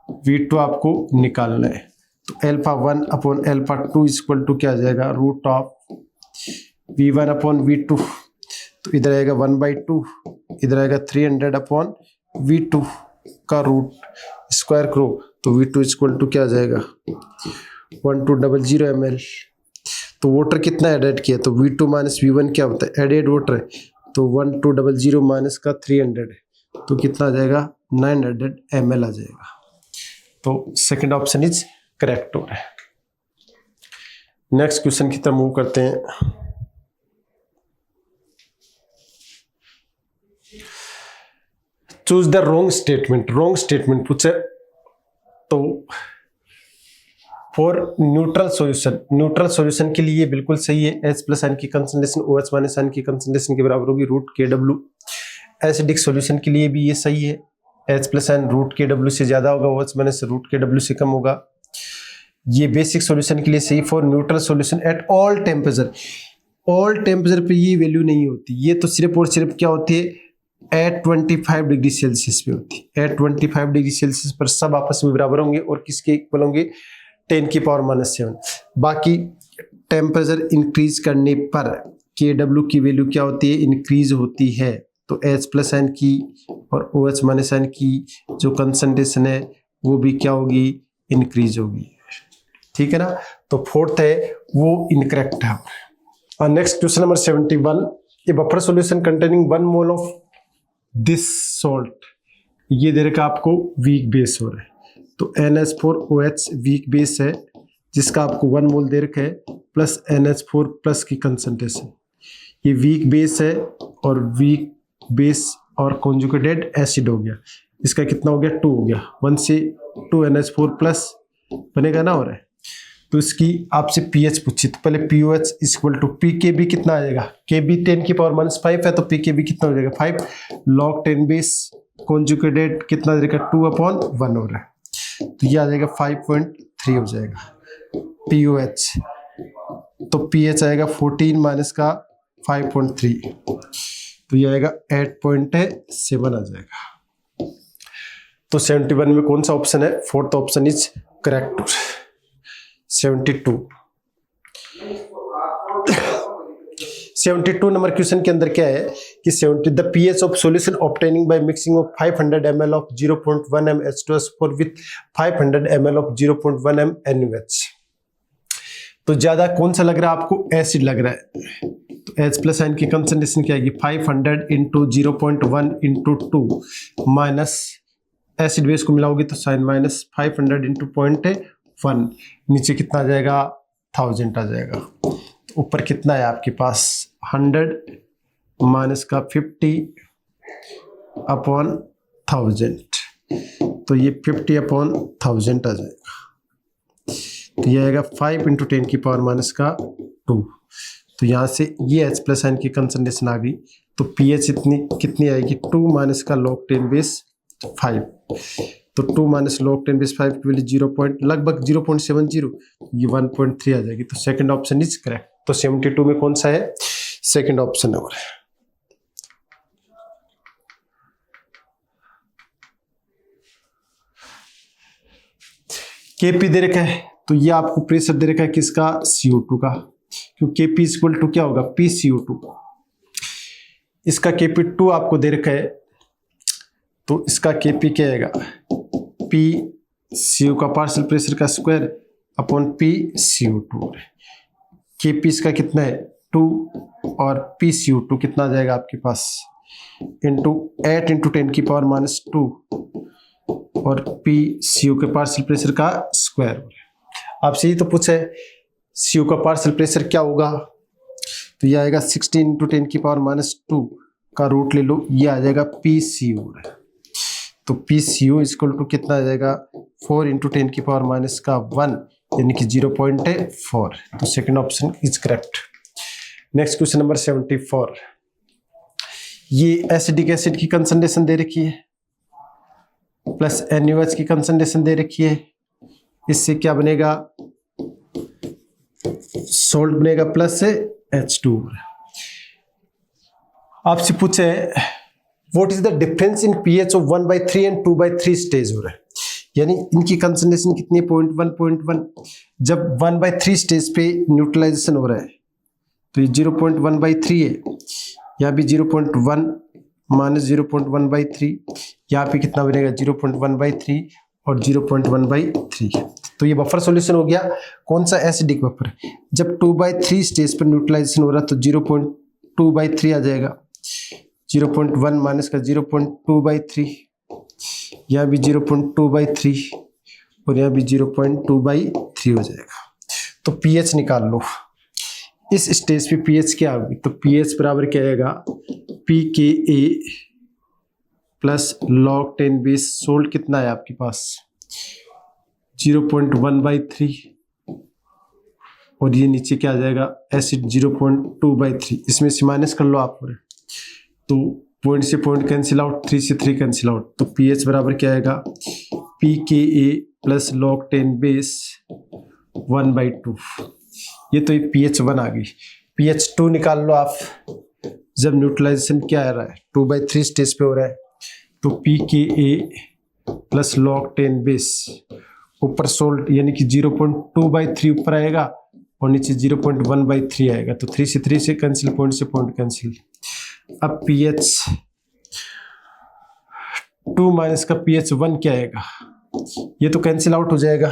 V2 आपको निकालना है, तो alpha 1 upon alpha 2 equal to क्या आ जाएगा √V1 अपॉन V2, तो इधर आएगा 1/2, इधर आएगा 300 अपॉन V2 का रूट स्क्वायर करो, तो V2 इक्वल टू क्या आ जाएगा 1200 ml। तो वाटर कितना एडेड किया, तो V2 माइनस V1 क्या होता है एडेड वाटर है, तो 1200 माइनस का 300 है, तो कितना आ जाएगा 900 ml आ जाएगा। तो सेकंड ऑप्शन इज करेक्ट हो रहा है। नेक्स्ट क्वेश्चन की तरफ मूव करते हैं। Choose the wrong statement, wrong statement पूछे, तो for neutral solution, neutral solution के लिए बिल्कुल सही है, H प्लस आयन की कंसंट्रेशन OH माइनस आयन की कंसंट्रेशन के बराबर होगी √KW। एसिडिक सॉल्यूशन के लिए भी ये सही है, H प्लस आयन √KW से ज्यादा होगा, OH माइनस √KW से कम होगा। ये बेसिक सॉल्यूशन के लिए सही। For neutral solution at all temperature, all temperature पे ये वैल्यू नहीं होती, ये तो सिर्फ और सिर्फ क्या होती है एट 25 डिग्री सेल्सियस पे होती है। एट 25 डिग्री सेल्सियस पर सब आपस में बराबर होंगे और किसके इक्वल होंगे 10 की पावर -7। बाकी टेम्परेचर इंक्रीज करने पर KW की वैल्यू क्या होती है इंक्रीज होती है, तो H प्लस आयन की और OH माइनस आयन की जो कंसंट्रेशन है वो भी क्या होगी इंक्रीज होगी, ठीक है ना। तो फोर्थ है वो इनकरेक्ट है। और next question number 71, A buffer solution containing 1 mole of this salt ये दे रखा आपको वीक बेस हो रहा है, तो NH4OH वीक बेस है जिसका आपको 1 मोल दे रखा है प्लस NH4 प्लस की कंसंट्रेशन। ये वीक बेस है और वीक बेस और कॉन्जुगेटेड एसिड हो गया, इसका कितना हो गया 2 हो गया, 1 से 2 NH4 प्लस बनेगा ना हो रहा है। तो इसकी आपसे pH पूछी, तो पहले POH इक्वल टू PKB कितना आ जाएगा, KB 10⁻⁻5 है तो PKB कितना हो जाएगा 5 log 10 बेस कॉन्जुगेटेड कितना देगा 2/1 हो रहा है, तो ये आ जाएगा 5.3 हो जाएगा POH। तो pH आएगा 14 माइनस का 5.3, तो ये आएगा 8.7 आ जाएगा। तो 71 में कौन सा ऑप्शन है, fourth option is correct. 72 number question के अंदर क्या है कि 70 the pH of solution obtaining by mixing of 500 ml of 0.1 m H2SO4 with 500 ml of 0.1 m NaOH। तो ज्यादा कौन सा लग रहा है आपको, एसिड लग रहा है, तो H प्लस आयन की कंसंट्रेशन क्या आएगी 500 into 0.1 into 2 minus acid base को मिलाओगे तो साइन माइनस 500 इंटू 0.1, नीचे कितना आ जाएगा 1000 आ जाएगा, तो ऊपर कितना है आपके पास 100 माइनस का 50/1000, तो ये 50/1000 आ जाएगा, तो ये आएगा 5 इंटू 10 की पावर माइनस का 2। तो यहाँ से ये H प्लस आयन की कंसंट्रेशन आ गई, तो pH इतनी कितनी आएगी 2 माइनस का log 10 बेस 5, तो 2 माइनस log 10 बेस 5 की वैल्यू लगभग 0.70, ये 1.3 आ जाएगी, तो सेकंड ऑप्शन इज करेक्ट। तो 72 में कौन सा है, सेकंड ऑप्शन है। Kp दे रखा है, तो ये आपको प्रेशर दे रखा है किसका, CO2 का, क्योंकि Kp इक्वल टू क्या होगा PCO2, इसका Kp2 आपको दे रखा है, तो इसका Kp क्या आएगा PCO का पार्शियल प्रेशर का स्क्वायर अपॉन PCO2। Kp इसका कितना है 2 और PCO2 कितना आ जाएगा आपके पास इंटू 8 इंटू 10 की पावर माइनस 2 और PCO के पार्शियल प्रेशर का स्क्वायर। आपसे ये तो पूछा है CO का पार्शियल प्रेशर क्या होगा, तो ये आएगा 16 इंटू 10 की पावर माइनस 2 का रूट ले लो, ये आ जाएगा PCO। तो PCO इक्वल टू कितना आ जाएगा 4 इंटू 10 की पावर माइनस का 1 यानी कि 0.4। तो second option is correct. Next question number 74, ये एसिडिक एसिड की कंसंट्रेशन दे रखी है प्लस NaOH की कंसंट्रेशन दे रखी है, इससे क्या बनेगा सोल्ट बनेगा प्लस H2। आपसे पूछे what is the difference in pH of 1/3 and 2/3 stage हो रहा है, यानी इनकी कंसंट्रेशन कितनी है 0.1 जब 1/3 स्टेज पे न्यूट्रलाइजेशन हो रहा है, तो ये 0.1/3 है, यहाँ भी 0.1 माइनस 0.1/3, यहाँ पे कितना बनेगा 0.1/3 और 0.1/3। तो ये बफर सॉल्यूशन हो गया, कौन सा एसिडिक बफर, जब 2/3 स्टेज पर न्यूट्रलाइजेशन हो रहा है तो 0.2/3 आ जाएगा, 0.1 माइनस का 0.2/3, यहाँ भी 0.2/3 और यहाँ भी 0.2/3 हो जाएगा। तो pH निकाल लो, इस स्टेज पे pH क्या होगी, तो pH बराबर क्या आएगा pKa plus log 10 base salt कितना है आपके पास 0.1/3 और ये नीचे क्या आ जाएगा एसिड 0.2/3, इसमें से माइनस कर लो आप, तो पॉइंट से पॉइंट कैंसिल आउट, 3 से 3 कैंसिल आउट, तो pH बराबर क्या आएगा pKa प्लस log 10 बेस 1/2। ये तो ये pH 1 आ गई, pH 2 निकाल लो आप, जब न्यूट्रलाइजेशन क्या आ रहा है 2/3 स्टेज पे हो रहा है, तो pKa प्लस log 10 बेस ऊपर सोल्ट यानी कि 0.2/3 ऊपर आएगा और नीचे 0.1/3 आएगा, तो 3 से 3 से कैंसिल, पॉइंट से पॉइंट कैंसिल। अब pH 2 माइनस का pH 1 क्या आएगा, ये तो कैंसिल आउट हो जाएगा,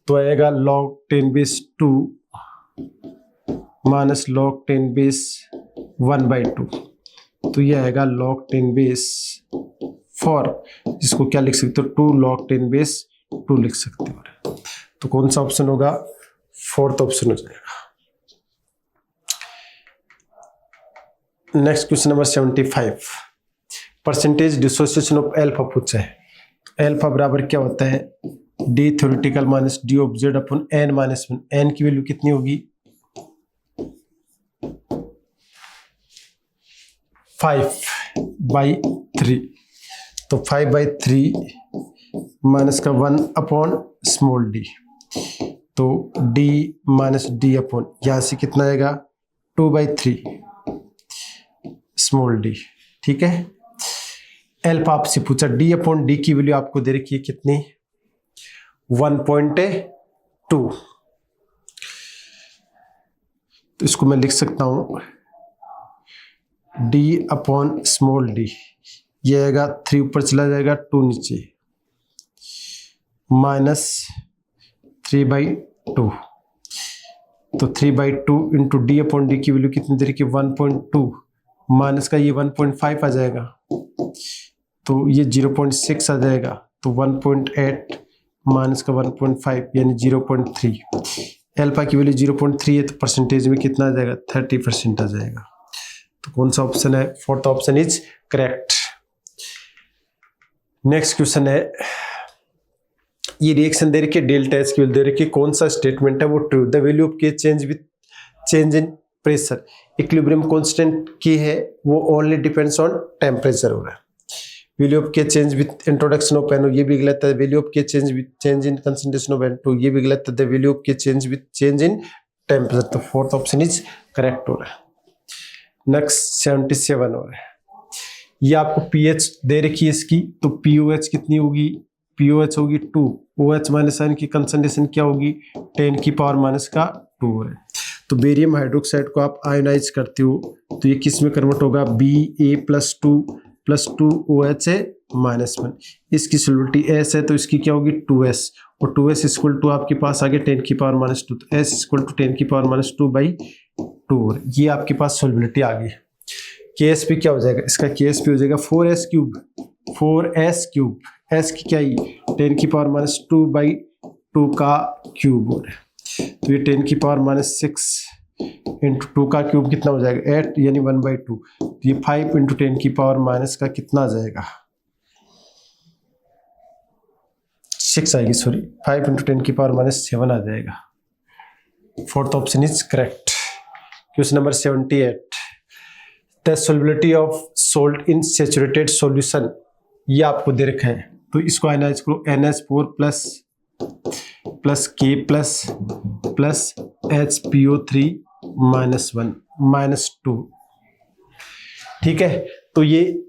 तो आएगा log 10 base 2 minus log 10 base 1/2, तो ये आएगा log 10 बेस 4, जिसको क्या लिख सकते हो 2 log 10 बेस 2 लिख सकते हो। तो कौन सा ऑप्शन होगा? फोर्थ ऑप्शन हो जाएगा। Next question number 75, percentage dissociation of alpha पूछा है। एल्फा बराबर क्या होता है? D theoretical minus D observed upon n minus 1। N की वैल्यू कितनी होगी? 5/3। तो 5/3 माइनस का 1 अपॉन स्मॉल डी, तो डी माइनस डी अपॉन यहां से कितना आएगा? 2/3 स्मॉल डी। ठीक है, एल्फा आपसे पूछा, डी अपॉन डी की वैल्यू आपको दे रखी है कितनी? 1.2। तो इसको मैं लिख सकता हूं डी अपॉन स्मॉल डी, ये आएगा 3 ऊपर चला जाएगा 2 नीचे, माइनस 3/2। तो 3/2 इंटू डी अपॉन डी की वैल्यू कितनी दे रखी है? 1.2 माइनस का ये 1.5 आ जाएगा, तो ये 0.6 आ जाएगा, तो 1.8 माइनस का 1.5 यानी 0.3। एल्फा की वैल्यू 0.3 है, तो परसेंटेज में कितना आ जाएगा? 30% आ जाएगा। तो कौन सा ऑप्शन है? Fourth option is correct. Next question है, ये रिएक्शन दे रखी है, डेल्टा एच की वैल्यू दे रखी है, कौन सा स्टेटमेंट है वो ट्रू? द वैल्यू ऑफ के change with change in pressure, equilibrium constant की है वो ओनली डिपेंड्स ऑन टेम्परेचर हो रहा है। वैल्यू ऑफ के change with introduction of NO, ये भी गलत है। वैल्यू ऑफ के change with change in concentration of N2, ये भी गलत है। द वैल्यू ऑफ के change with change in temperature, तो फोर्थ ऑप्शन इज करेक्ट हो रहा है। नेक्स्ट 77 हो रहा है, ये आपको pH दे रखी है इसकी, तो POH कितनी होगी? POH होगी 2, OH माइनस आयन की कंसंट्रेशन क्या होगी? 10 की पावर माइनस का 2 है। तो बेरियम हाइड्रोक्साइड को आप आयोनाइज करते हो तो ये किस में कन्वर्ट होगा? Ba+2 OH -1। इसकी सोलिबिलिटी S है, तो इसकी क्या होगी? 2S, और 2S इक्वल टू आपके पास आ गया 10 की पावर -2, तो S इक्वल टू 10 की पावर -2/2। ये आपके पास सोलिबिलिटी आ गई। KSP क्या हो जाएगा? इसका KSP हो जाएगा 4S cube, 4S cube. S की क्या ही 10 की पावर -2/2 का क्यूब हो रहा है, तो ये 10 की पावर -6 इंटू 2 का क्यूब कितना हो जाएगा? 8 यानी 1/2। तो ये 5 इंटू 10 की पावर माइनस का कितना आ जाएगा? 6 आएगी, सॉरी 5 इंटू 10 की पावर -7 आ जाएगा। Fourth option is correct. Question number 78, the solubility of salt in saturated solution, ये आपको दे रखा है, तो इसको आयनाइज करो। NH4 plus K plus HPO3 -1 -2। ठीक है, तो ये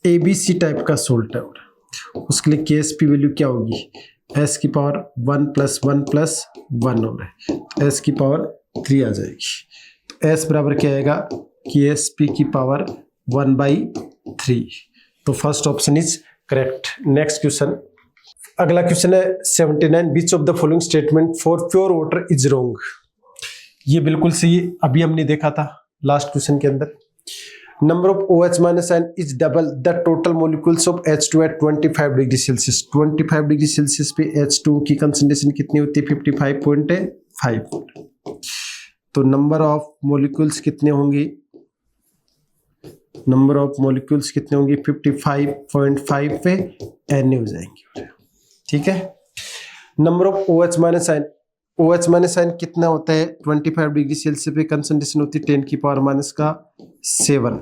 ABC टाइप का सोल्ट है, उसके लिए KSP वैल्यू क्या होगी? S की पावर 1 + 1 + 1 हो रहा है, तो S की पावर 3 आ जाएगी। तो S बराबर क्या आएगा? KSP की पावर 1/3। तो first option is correct. Next question, अगला क्वेश्चन है 79, विच of the following statement for pure water is wrong. ये बिल्कुल सही है, अभी हमने देखा था लास्ट क्वेश्चन के अंदर। Number of OH minus ion is double the total molecules of H2 at 25 degree Celsius. 25 degree Celsius पे H2 की कंसंट्रेशन कितनी होती है? 55.5। तो नंबर ऑफ मॉलिक्यूल्स कितने होंगे? नंबर ऑफ मॉलिक्यूल्स कितने होंगे? 55.5 पे Na हो जाएंगे। ठीक है, number of OH minus ion, OH minus ion कितना होता है? 25 डिग्री सेल्सियस पे कंसंट्रेशन होती है 10 की पावर -7,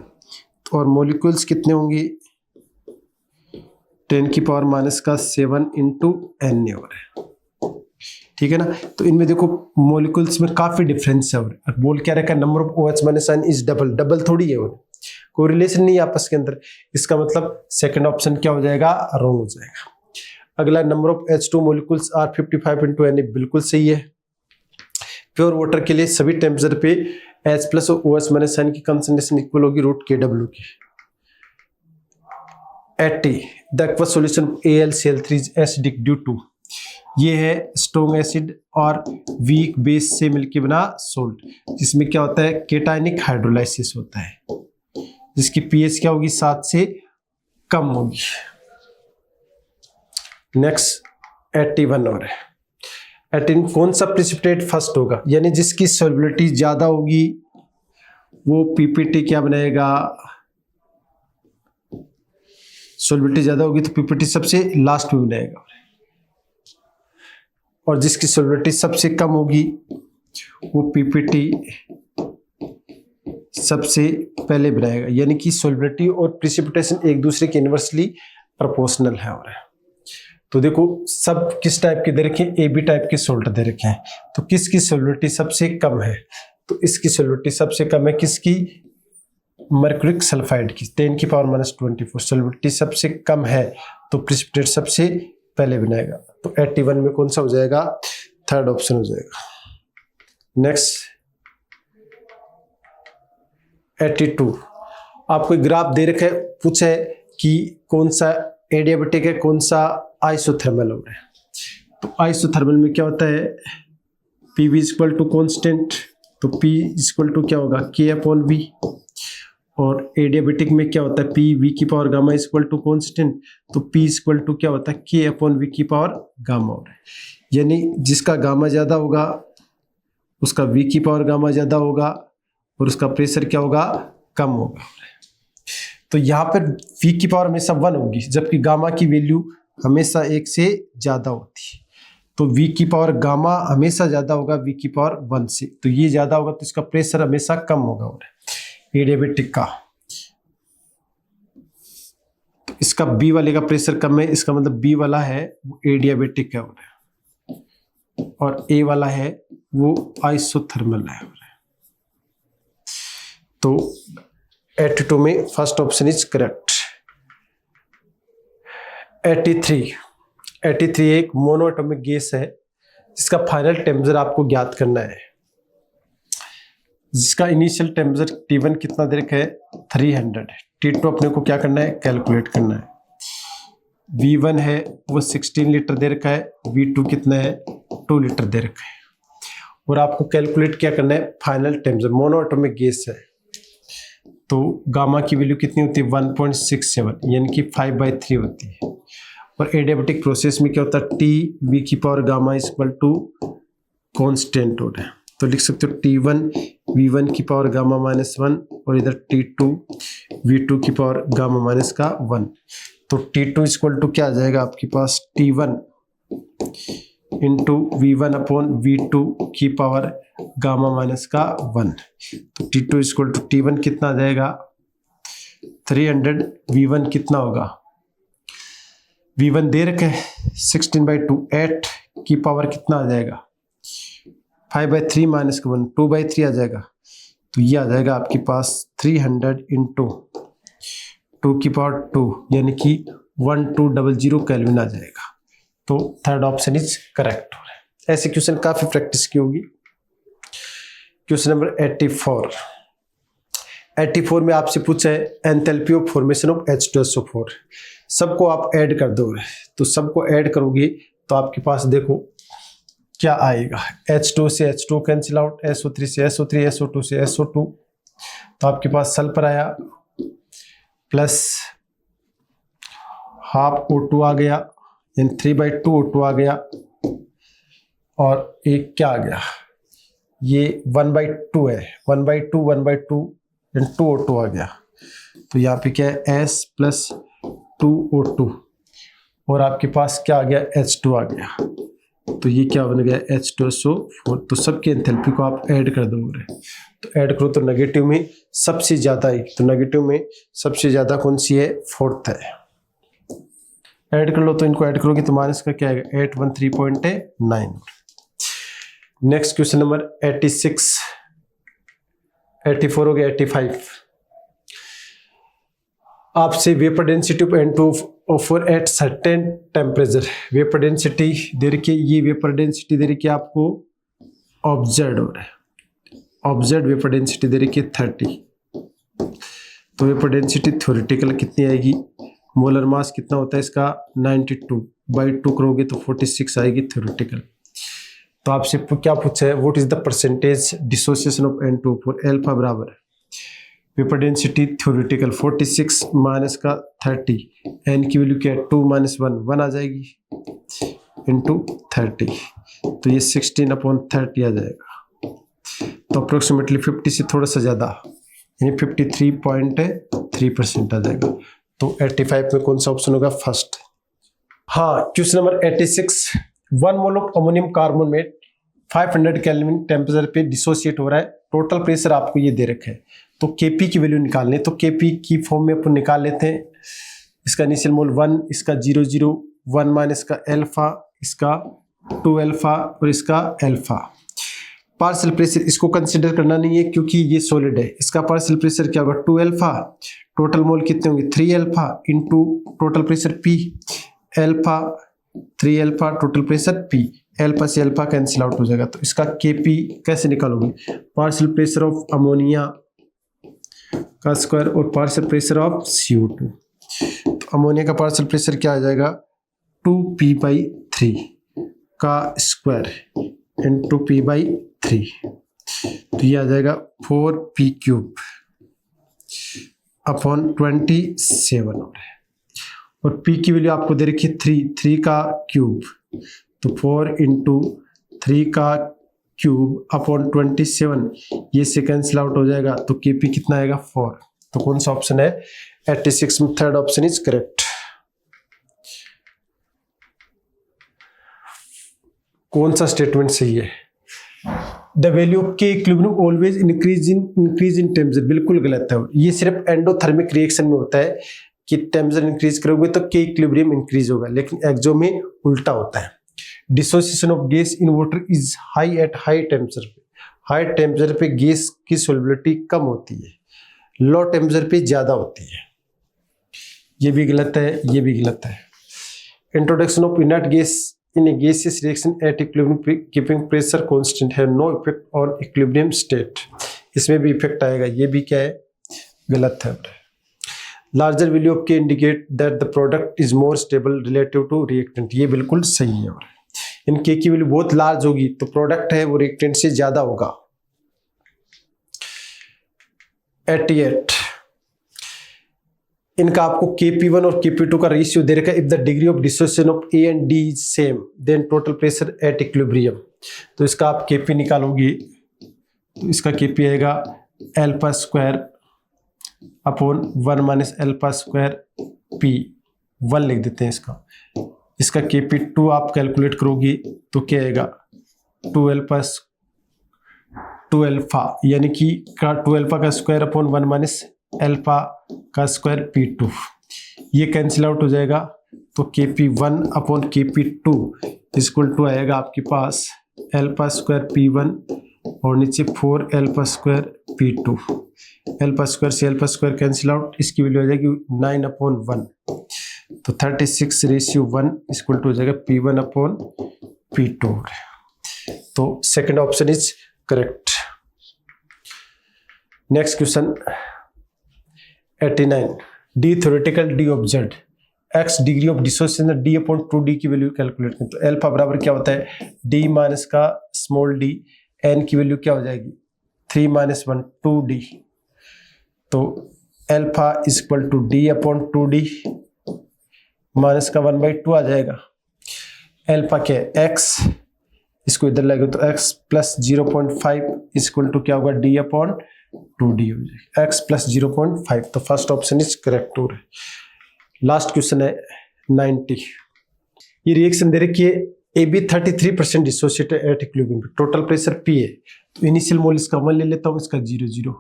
और मॉलिक्यूल्स कितने होंगे? 10 की पावर -7 इंटू Na हो रहा है। ठीक है ना, तो इनमें देखो मॉलिक्यूल्स में काफी डिफरेंस है, और बोल क्या रखा? Number of OH minus ion is double, double थोड़ी है, और कोई रिलेशन नहीं है आपस के अंदर। इसका मतलब सेकंड ऑप्शन क्या हो जाएगा? रॉन्ग हो जाएगा। अगला, number of H2 molecules are 55 into Na, बिल्कुल सही है। प्योर वाटर के लिए सभी टेम्परेचर पे H+ और OH माइनस आयन की कंसंट्रेशन इक्वल होगी √KW की। 80, the aqueous solution AlCl3 is acidic due to, ये है स्ट्रॉन्ग एसिड और वीक बेस से मिलके बना सोल्ट, जिसमें क्या होता है? केटायनिक हाइड्रोलाइसिस होता है, जिसकी pH क्या होगी? 7 से कम होगी। नेक्स्ट 81 और है। 18 कौन सा प्रिसिपिटेट फर्स्ट होगा, यानी जिसकी सॉल्युबिलिटी ज्यादा होगी वो पीपीटी क्या बनाएगा, सॉल्युबिलिटी ज्यादा होगी तो पीपीटी सबसे लास्ट में बनाएगा, और जिसकी सॉल्युबिलिटी सबसे कम होगी वो पीपीटी सबसे पहले बनाएगा। यानी कि सॉल्युबिलिटी और प्रिसिपिटेशन एक दूसरे के इनवर्सली प्रोपोर्शनल है। और तो देखो सब किस टाइप के दे रखे हैं, ए बी टाइप के सोल्ट दे रखे हैं, तो किसकी सॉल्युबिलिटी सबसे कम है, तो इसकी सॉल्युबिलिटी सबसे कम है किसकी, मर्क्यूरिक सल्फाइड की 10⁻⁻24 सॉल्युबिलिटी सबसे कम है, तो प्रिसिपिटेट सबसे पहले बनाएगा। तो 81 में कौन सा हो जाएगा, थर्ड ऑप्शन हो जाएगा। नेक्स्ट 82 आपको एक ग्राफ दे रखा है, पूछा है कि कौन सा एडियाबेटिक है कौन सा आइसोथर्मल हो रहा है। तो आइसोथर्मल में क्या होता है, P V equal to constant, तो P इक्वल टू क्या होगा K/V, और एडियाबेटिक में क्या होता है पी वी की power gamma equal to constant, तो P इक्वल टू क्या होता है K/V की पावर गामा हो रहा है। यानी जिसका गामा ज्यादा होगा उसका V की पावर गामा ज्यादा होगा और उसका प्रेशर क्या होगा, कम होगा। तो यहाँ पर V की पावर हमेशा 1 होगी, जबकि गामा की वैल्यू हमेशा 1 से ज्यादा होती है। तो V की पावर गामा हमेशा ज्यादा होगा V की पावर 1 से, तो ये ज्यादा होगा तो इसका प्रेशर हमेशा कम होगा एडियाबेटिक का। तो इसका B वाले का प्रेशर कम है, इसका मतलब B वाला है वो एडियाबेटिक है और A वाला है वो आइसोथर्मल है। तो 82 में फर्स्ट ऑप्शन इज करेक्ट। 83 एक मोनोएटॉमिक गैस है जिसका फाइनल टेम्परेचर आपको ज्ञात करना है, जिसका इनिशियल टेम्परेचर T1 कितना दे रखा है 300, T2 अपने को क्या करना है कैलकुलेट करना है, V1 है वो 16 लीटर दे रखा है, V2 कितना है 2 लीटर दे रखा है, और आपको कैलकुलेट क्या करना है फाइनल टेम्परेचर। मोनोएटॉमिक गैस है तो गामा की वैल्यू कितनी होती है 1.67 यानी कि 5/3 होती है, और एडियाबेटिक प्रोसेस में क्या होता है टी वी की power gamma equal to constant होता है। तो लिख सकते हो T1 V1 की पावर गामा -1 और इधर T2 V2 की पावर गामा माइनस का 1। तो T2 इक्वल टू क्या आ जाएगा आपके पास T1 इंटू V1/V2 की पावर गामा माइनस का 1। तो T2 इक्वल टू T1 कितना आ जाएगा 300, V1 कितना होगा, V1 दे रखे 16/2 8 की पावर कितना आ जाएगा 5/3 माइनस का 1 2/3 आ जाएगा। तो ये आ जाएगा आपके पास 300 इंटू 2 की पावर 2 यानी कि 1200 केल्विन आ जाएगा। तो थर्ड ऑप्शन इज करेक्ट हो रहा है। ऐसे क्वेश्चन काफी प्रैक्टिस की होगी। क्वेश्चन नंबर 84 में आपसे पूछा है enthalpy of formation of H2SO4। सबको आप ऐड कर दो, तो सबको ऐड करोगे तो आपके पास देखो क्या आएगा, H2 से H2 कैंसिल आउट, SO3 से SO3, SO2 से SO2, तो आपके पास सल्फर आया प्लस हाफ O2 आ गया, यानी 3/2 O2 आ गया, और एक क्या आ गया ये 1/2 है, 1/2 यानी 2 O2 आ गया। तो यहाँ पे क्या है S प्लस 2 O2 और आपके पास क्या आ गया H2 आ गया। तो ये क्या बन गया H2SO4। तो सबके एंथैल्पी को आप ऐड कर दोगे, तो ऐड करो तो नेगेटिव में सबसे ज्यादा है, तो नेगेटिव में सबसे ज्यादा कौन सी है, फोर्थ है। ऐड कर लो तो इनको ऐड करोगे तो माइनस का क्या आएगा 813.9। नेक्स्ट क्वेश्चन नंबर 86, 84 हो गया। 85 आपसे vapour density of N2O4 at certain temperature, vapour density दे रखी है, ये वेपर डेंसिटी दे रखी है आपको ऑब्जर्व हो रहा है, ऑब्जर्व वेपर डेंसिटी दे रखी है 30। तो वेपर डेंसिटी थ्योरेटिकल कितनी आएगी, मोलर मास कितना होता है इसका 92/2 करोगे तो 46 आएगी थ्योरेटिकल। तो आपसे क्या पूछा है what is the percentage dissociation of N2O4, alpha बराबर वेपर डेंसिटी थ्योरेटिकल 46 माइनस का 30, एन की वैल्यू क्या है 2 माइनस 1 आ जाएगी इंटू 30, तो ये 16/30 आ जाएगा। तो अप्रोक्सीमेटली 50 से थोड़ा सा ज़्यादा यानी 53.3% आ जाएगा। तो 85 में कौन सा ऑप्शन होगा? फर्स्ट। हाँ, question number 86, 1 mole of ammonium carbonate 500 kelvin temperature पे डिसोसिएट हो रहा है, टोटल प्रेशर आपको ये दे रखा है, तो केपी की वैल्यू निकालनी है। तो केपी की फॉर्म में अपन निकाल लेते हैं, इसका इनिशियल मोल 1, इसका 001 माइनस का एल्फा, इसका 2 अल्फा और इसका अल्फा। पार्शियल प्रेशर इसको कंसिडर करना नहीं है क्योंकि ये सॉलिड है। इसका पार्शियल प्रेशर क्या होगा? 2 अल्फा, टोटल मोल कितने होंगे? 3 alpha into total pressure P, alpha 3 alpha total pressure P, alpha से अल्फा कैंसिल आउट हो जाएगा। तो इसका केपी कैसे निकालोगे? पार्शियल प्रेशर ऑफ अमोनिया का स्क्वायर और पार्शियल प्रेशर ऑफ CO2। तो अमोनिया का पार्शियल प्रेशर क्या आ जाएगा? 2p/3 का स्क्वायर इंटू p/3, तो ये आ जाएगा 4p³ और p की वैल्यू आपको दे रखी है 3 का क्यूब, तो 4 इंटू 3 का क्यूब अपॉन 27, ये से कैंसिल आउट हो जाएगा। तो केपी कितना आएगा? 4। तो कौन सा ऑप्शन है? 86 में थर्ड ऑप्शन इज करेक्ट। कौन सा स्टेटमेंट सही है? द वैल्यू ऑफ के equilibrium always increase in temperature, बिल्कुल गलत है। ये सिर्फ एंडोथर्मिक रिएक्शन में होता है कि टेम्परेचर इंक्रीज करोगे तो के इक्विलिब्रियम इंक्रीज होगा, लेकिन एक्सो में उल्टा होता है। Dissociation of gas in water is high at high temperature पे, हाई टेम्परेचर पे गैस की सोल्युबिलिटी कम होती है, लो टेम्परेचर पे ज्यादा होती है। ये भी गलत है, ये भी गलत है। Introduction of inert gas in A gaseous reaction at equilibrium keeping pressure constant have no effect on equilibrium state, इसमें भी इफेक्ट आएगा, ये भी क्या है? गलत है। Larger value of K indicate that the product is more stable relative to reactant, ये बिल्कुल सही है। इन के की वैल्यू बहुत लार्ज होगी तो प्रोडक्ट है वो रिएक्टेंट से ज्यादा होगा। 88, इनका आपको Kp1 और Kp2 का रेशियो दे रखा है। If the degree of dissociation of A and D is same then total pressure at equilibrium, तो इसका आप Kp निकालोगे तो इसका Kp आएगा alpha square upon 1 minus alpha square P, 1 लिख देते हैं इसका। इसका Kp2 आप कैलकुलेट करोगे तो क्या आएगा? 2 अल्फा यानी कि 2 अल्फा का स्क्वायर अपॉन 1 माइनस अल्फा का स्क्वायर P2, ये कैंसिल आउट हो जाएगा। तो Kp1 upon Kp2 equal to आएगा आपके पास अल्फा स्क्वायर P1 और नीचे 4 alpha square P2, alpha square से अल्फा स्क्वायर कैंसिल आउट, इसकी वैल्यू आ जाएगी 9/1, तो 36:1 इक्वल टू हो जाएगा P1 अपॉन P2। तो second option is correct. Next question 89, D theoretical D observed, x degree of dissociation D/2D की वैल्यू कैलकुलेट करें। तो अल्फा बराबर क्या होता है? D माइनस का स्मॉल d, n की वैल्यू क्या हो जाएगी? 3 माइनस 1 2D, तो alpha equal to D/2D minus का 1/2 आ जाएगा। अल्फा क्या है? x, इसको इधर लगेगा तो x प्लस 0.5 इक्वल टू क्या होगा? D/2D हो जाएगा, x प्लस 0.5। तो फर्स्ट ऑप्शन इज करेक्ट हो रहा है। लास्ट क्वेश्चन है 90, ये रिएक्शन दे रखी है AB 33% डिसोसिएटेड एट इक्विलिब्रियम पे, टोटल प्रेशर P है, तो इनिशियल मोल इसका 1 ले लेता हूँ, इसका 0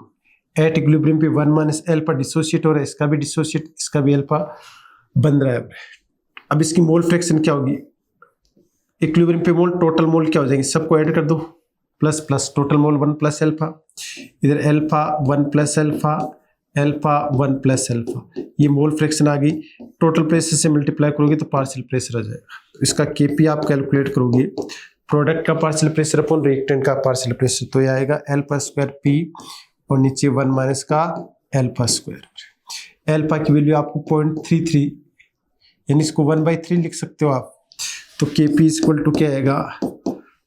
एट इक्विलिब्रियम पे 1 माइनस अल्फा डिसोसिएट हो रहा है, इसका भी डिसोसिएट, इसका भी अल्फा बन रहा है। अब इसकी मोल फ्रैक्शन क्या होगी? इक्विलिब्रियम पे मोल, टोटल मोल क्या हो जाएंगे? सबको ऐड कर दो, plus plus, total mole 1 plus alpha, इधर alpha 1 plus alpha, alpha 1 plus alpha, ये मोल फ्रैक्शन आ गई। टोटल प्रेशर से मल्टीप्लाई करोगे तो पार्शियल प्रेशर आ जाएगा। तो इसका Kp आप कैलकुलेट करोगे, प्रोडक्ट का पार्शियल प्रेशर अपॉन रिएक्टेंट का पार्शियल प्रेशर, तो ये आएगा अल्फा स्क्वायर P और नीचे 1 माइनस का अल्फा स्क्वायर। अल्फा की वैल्यू आपको 0.33 यानी इसको 1/3 लिख सकते हो आप। तो Kp इक्वल टू क्या आएगा?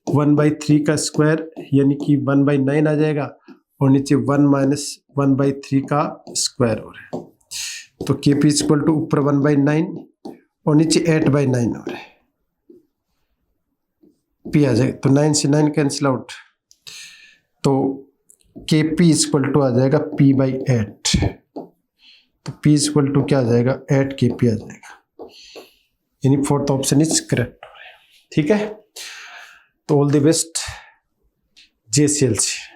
1/3 का स्क्वायर यानी कि 1/9 आ जाएगा और नीचे 1 माइनस 1/3 का स्क्वायर हो रहा है। तो के पी इक्वल टू ऊपर 1/9 और नीचे 8/9 हो रहा है। पी आ जाएगा, तो 9 से 9 कैंसिल आउट, तो के पी इक्वल टू आ जाएगा p/8। तो p इक्वल टू क्या आ जाएगा, 8 के पी आ जाएगा, यानी फोर्थ ऑप्शन इज करेक्ट हो रहा है। ठीक है, तो ऑल द बेस्ट JCLC।